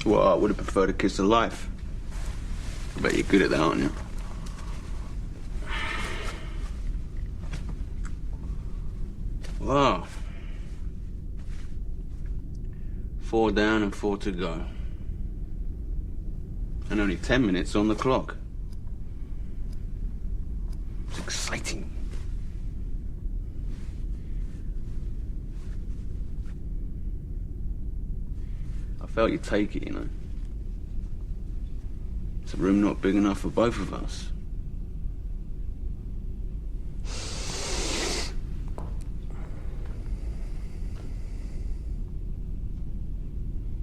Well, I would have preferred a kiss of life. I bet you're good at that, aren't you? Wow. 4 down and 4 to go. And only 10 minutes on the clock. It's exciting. I felt you'd take it, you know. It's a room not big enough for both of us.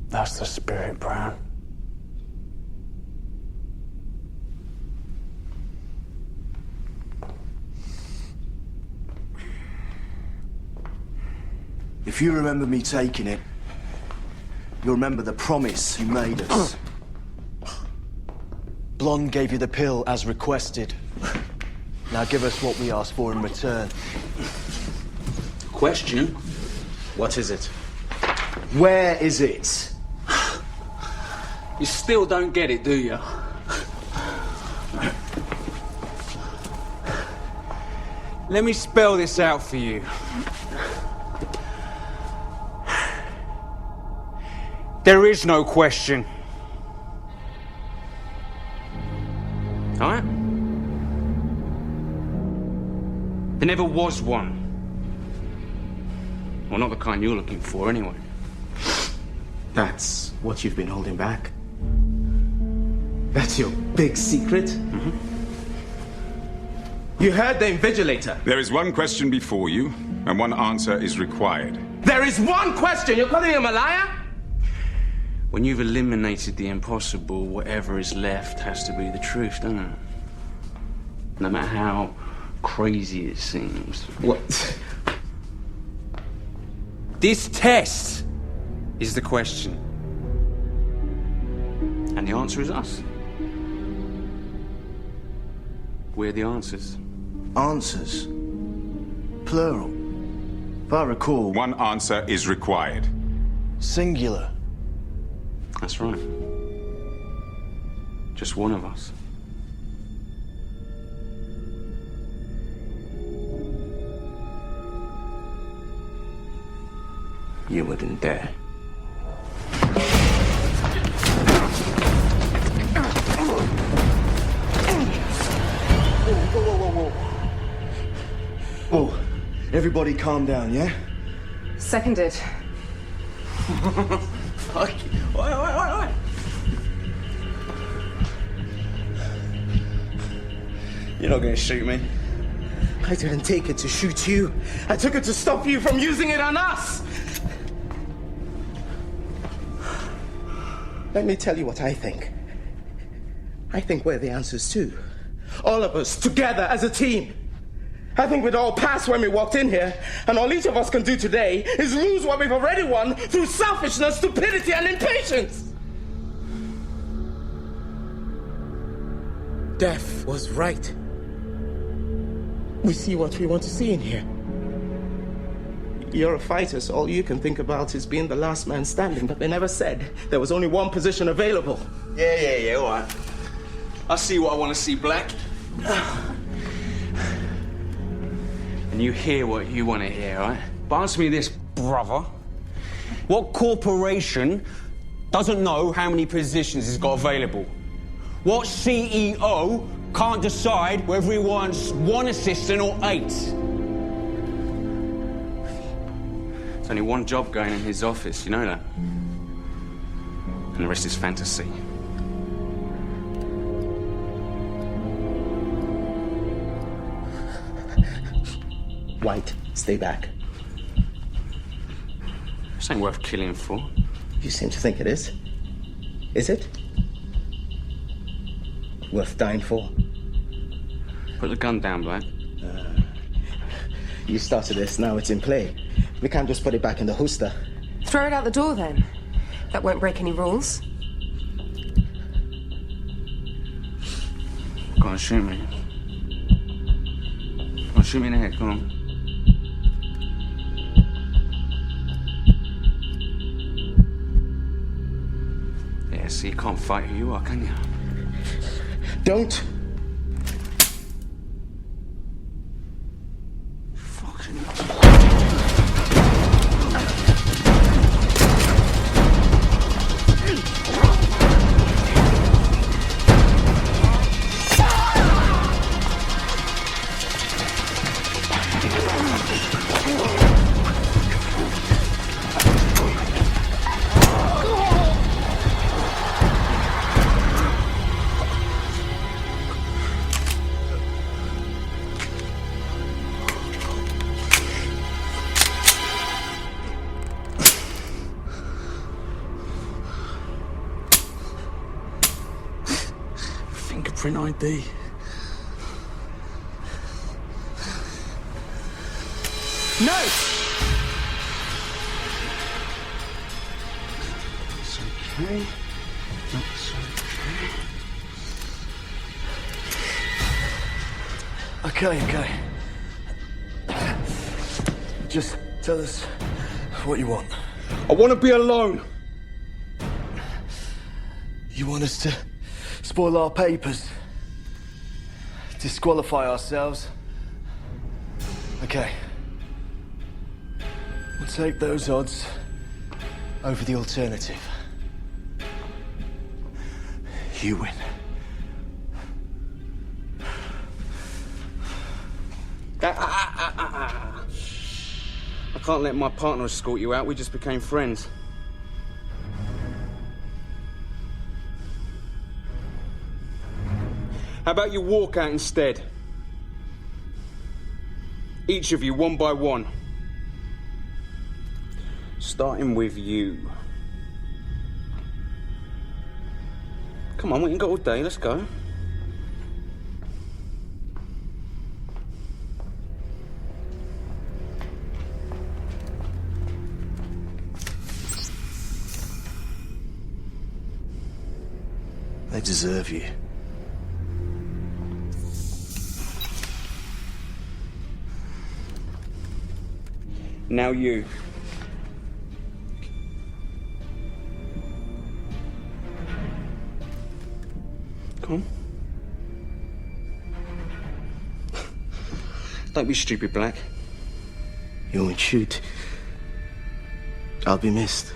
That's the spirit, Brown. If you remember me taking it, you'll remember the promise you made us. Blonde gave you the pill as requested. Now give us what we asked for in return. Question? What is it? Where is it? You still don't get it, do you? Let me spell this out for you. There is no question. All right? There never was one. Well, not the kind you're looking for, anyway. That's what you've been holding back? That's your big secret? Mm-hmm. You heard the Invigilator. There is one question before you, and one answer is required. There is one question! You're calling him a liar? When you've eliminated the impossible, whatever is left has to be the truth, doesn't it? No matter how crazy it seems. What? This test is the question. And the answer is us. We're the answers. Answers? Plural. If I recall... One answer is required. Singular. That's right. Just one of us. You wouldn't dare. Whoa. Everybody calm down, yeah? Seconded. Wait. You're not gonna shoot me. I didn't take it to shoot you. I took it to stop you from using it on us! Let me tell you what I think. I think we're the answers too. All of us, together as a team. I think we'd all pass when we walked in here, and all each of us can do today is lose what we've already won through selfishness, stupidity, and impatience. Death was right. We see what we want to see in here. You're a fighter, so all you can think about is being the last man standing, but they never said there was only one position available. Yeah, all right. I see what I want to see, Black. And you hear what you want to hear, right? But answer me this, brother. What corporation doesn't know how many positions it's got available? What CEO can't decide whether he wants one assistant or 8? There's only one job going in his office, you know that? And the rest is fantasy. White, stay back. This ain't worth killing for. You seem to think it is. Is it? Worth dying for? Put the gun down, Black. You started this, now it's in play. We can't just put it back in the holster. Throw it out the door, then. That won't break any rules. Go on, shoot me. Go on, shoot me in the head, go on. Yeah, so you can't fight who you are, can you? Don't. Fingerprint ID. No! It's okay. That's okay. Okay. Just tell us what you want. I want to be alone. You want us to spoil our papers? Disqualify ourselves? Okay. We'll take those odds over the alternative. You win. I Can't let my partner escort you out. We just became friends. How about you walk out instead? Each of you, one by one. Starting with you. Come on, we ain't got all day. Let's go. They deserve you. Now you. Come on. Don't be stupid, Black. You won't shoot. I'll be missed.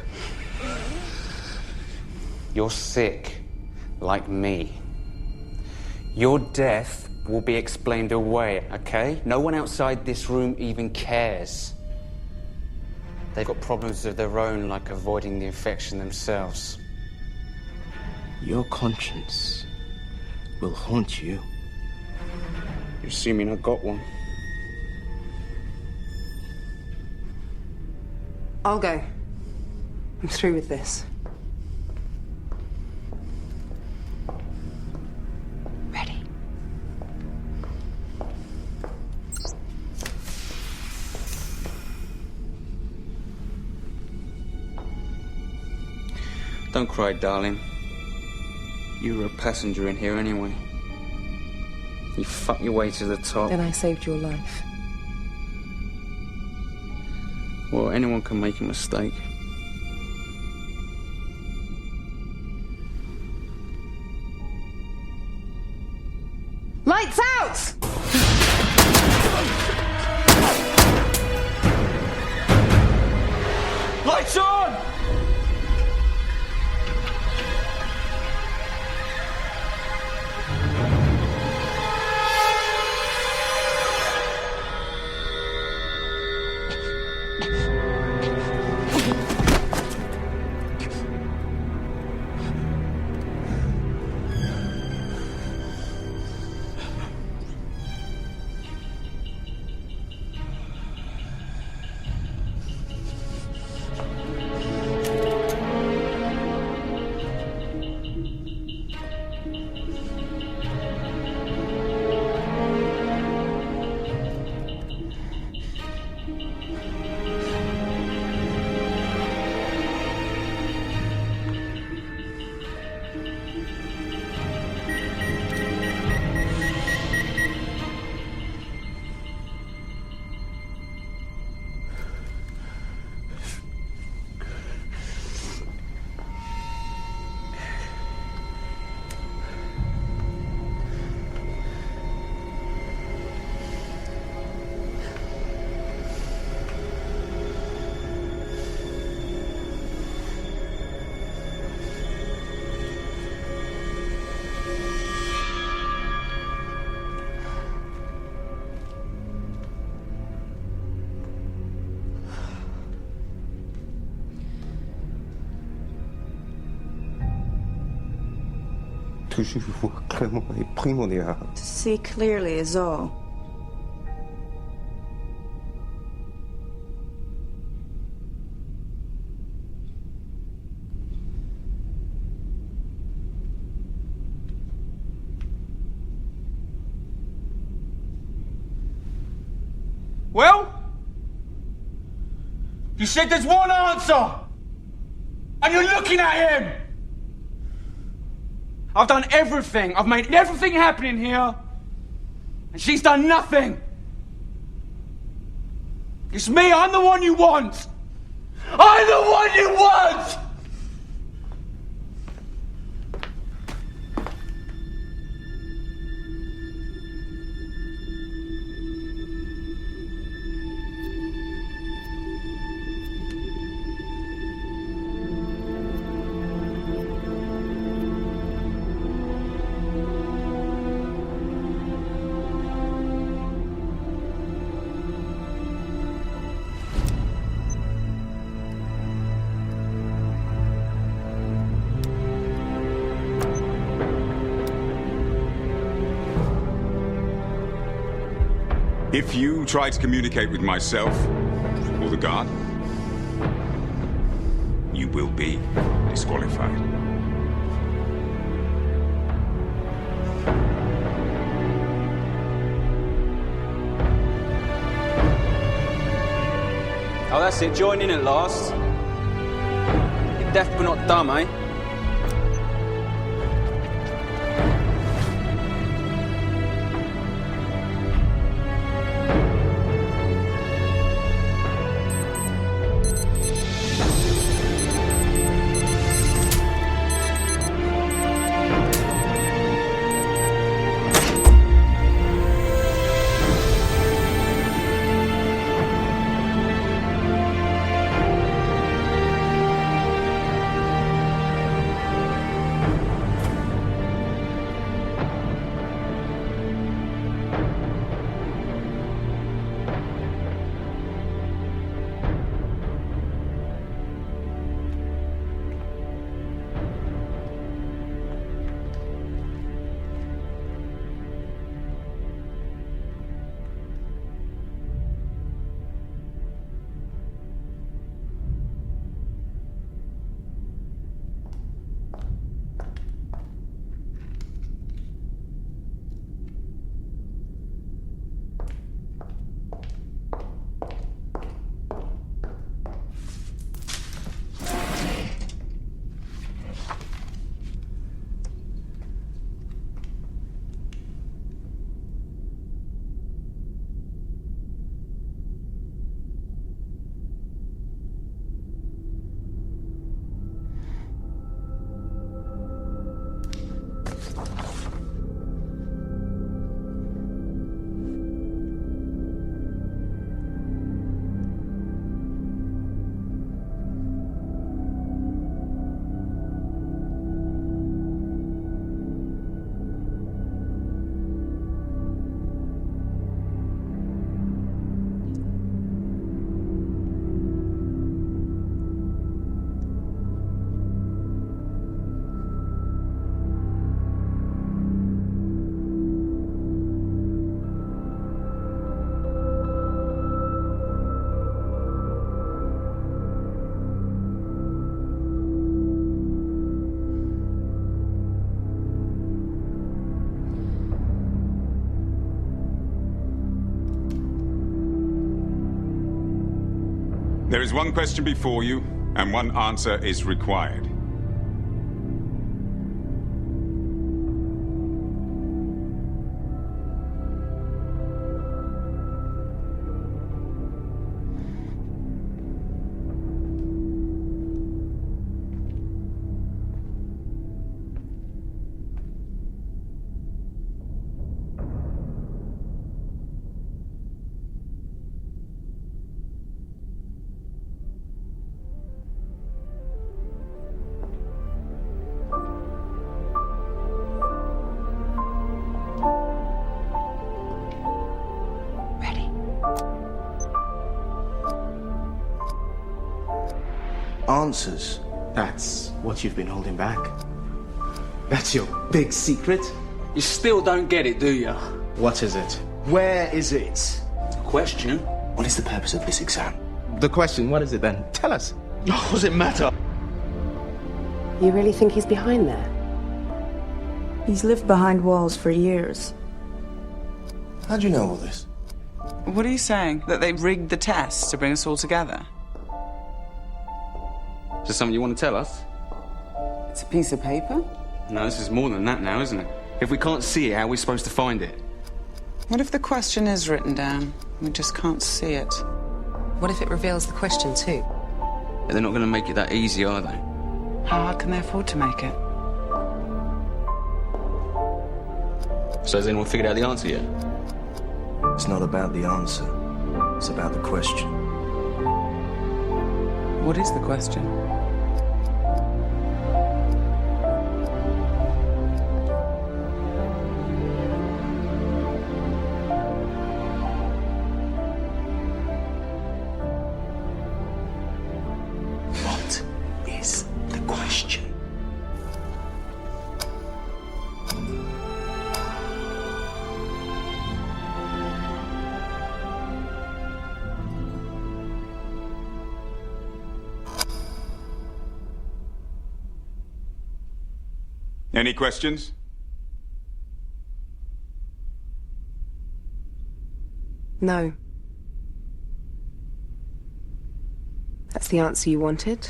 You're sick, like me. Your death will be explained away, okay? No one outside this room even cares. They've got problems of their own, like avoiding the infection themselves. Your conscience will haunt you. You're assuming I got one. I'll go. I'm through with this. Ready. Don't cry, darling. You were a passenger in here anyway. You fucked your way to the top. Then I saved your life. Well, anyone can make a mistake. Lights out! Lights on! To see clearly is all. Well? You said there's one answer! And you're looking at him! I've done everything. I've made everything happen in here. And she's done nothing. It's me. I'm the one you want. I'm the one you want! If you try to communicate with myself or the guard, you will be disqualified. Oh, that's it. Join in at last. You're deaf but not dumb, eh? There is one question before you, and one answer is required. Answers. That's what you've been holding back. That's your big secret. You still don't get it, do you? What is it? Where is it? Question? What is the purpose of this exam? The question, what is it then? Tell us. What does it matter? You really think he's behind there? He's lived behind walls for years. How do you know all this? What are you saying? That they rigged the test to bring us all together? Is there something you want to tell us? It's a piece of paper? No, this is more than that now, isn't it? If we can't see it, how are we supposed to find it? What if the question is written down? We just can't see it. What if it reveals the question too? They're not going to make it that easy, are they? How hard can they afford to make it? So has anyone figured out the answer yet? It's not about the answer. It's about the question. What is the question? What is the question? Any questions? No. That's the answer you wanted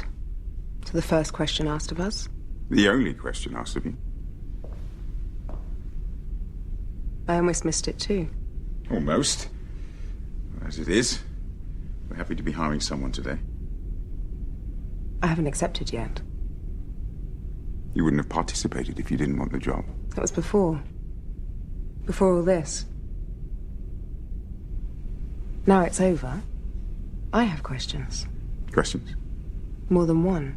to the first question asked of us? The only question asked of you. I almost missed it too. Almost. As it is, we're happy to be hiring someone today. I haven't accepted yet. You wouldn't have participated if you didn't want the job. That was before. Before all this. Now it's over. I have questions. Questions? More than one.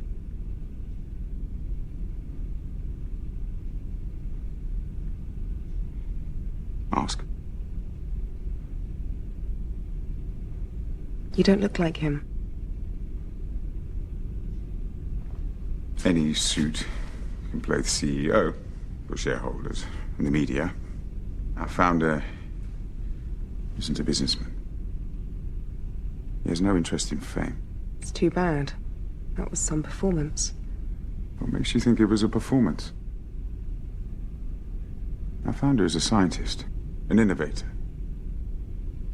Ask. You don't look like him. Any suit can play the CEO for shareholders and the media. Our founder isn't a businessman. He has no interest in fame. It's too bad. That was some performance. What makes you think it was a performance? Our founder is a scientist, an innovator.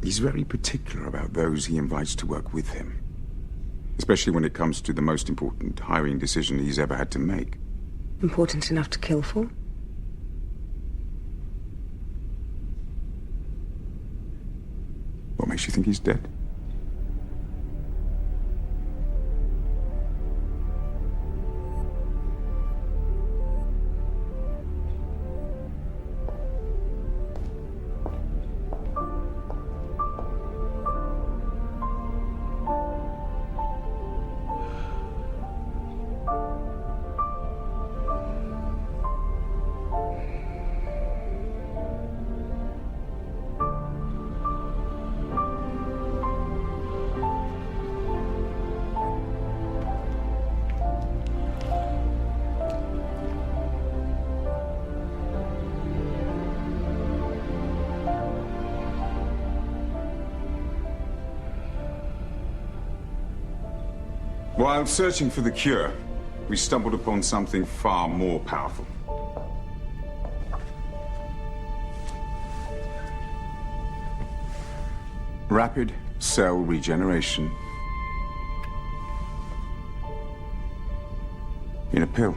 He's very particular about those he invites to work with him, especially when it comes to the most important hiring decision he's ever had to make. Important enough to kill for? What makes you think he's dead? While searching for the cure, we stumbled upon something far more powerful. Rapid cell regeneration. In a pill.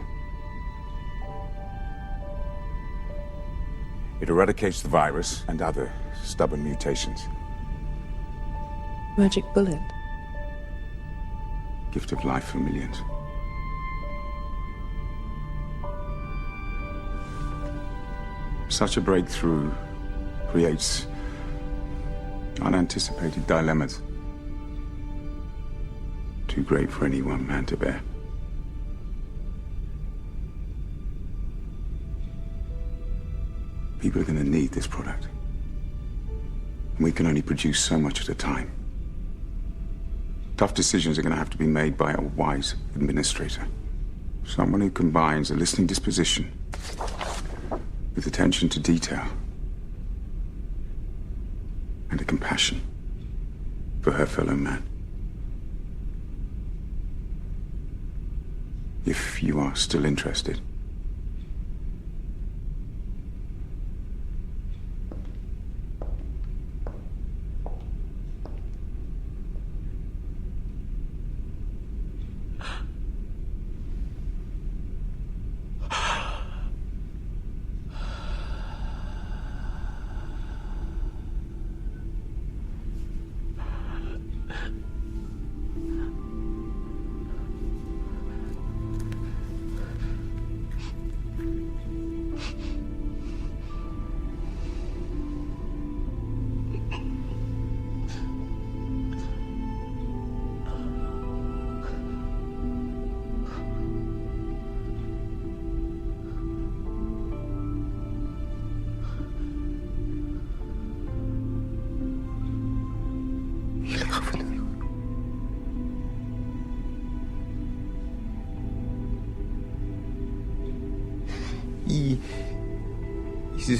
It eradicates the virus and other stubborn mutations. Magic bullet. Gift of life for millions. Such a breakthrough creates unanticipated dilemmas. Too great for any one man to bear. People are going to need this product. And we can only produce so much at a time. Tough decisions are going to have to be made by a wise administrator. Someone who combines a listening disposition with attention to detail and a compassion for her fellow man. If you are still interested.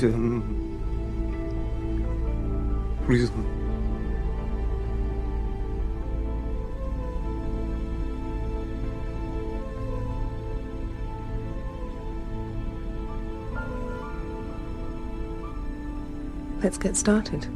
있으면 우리 Let's get started.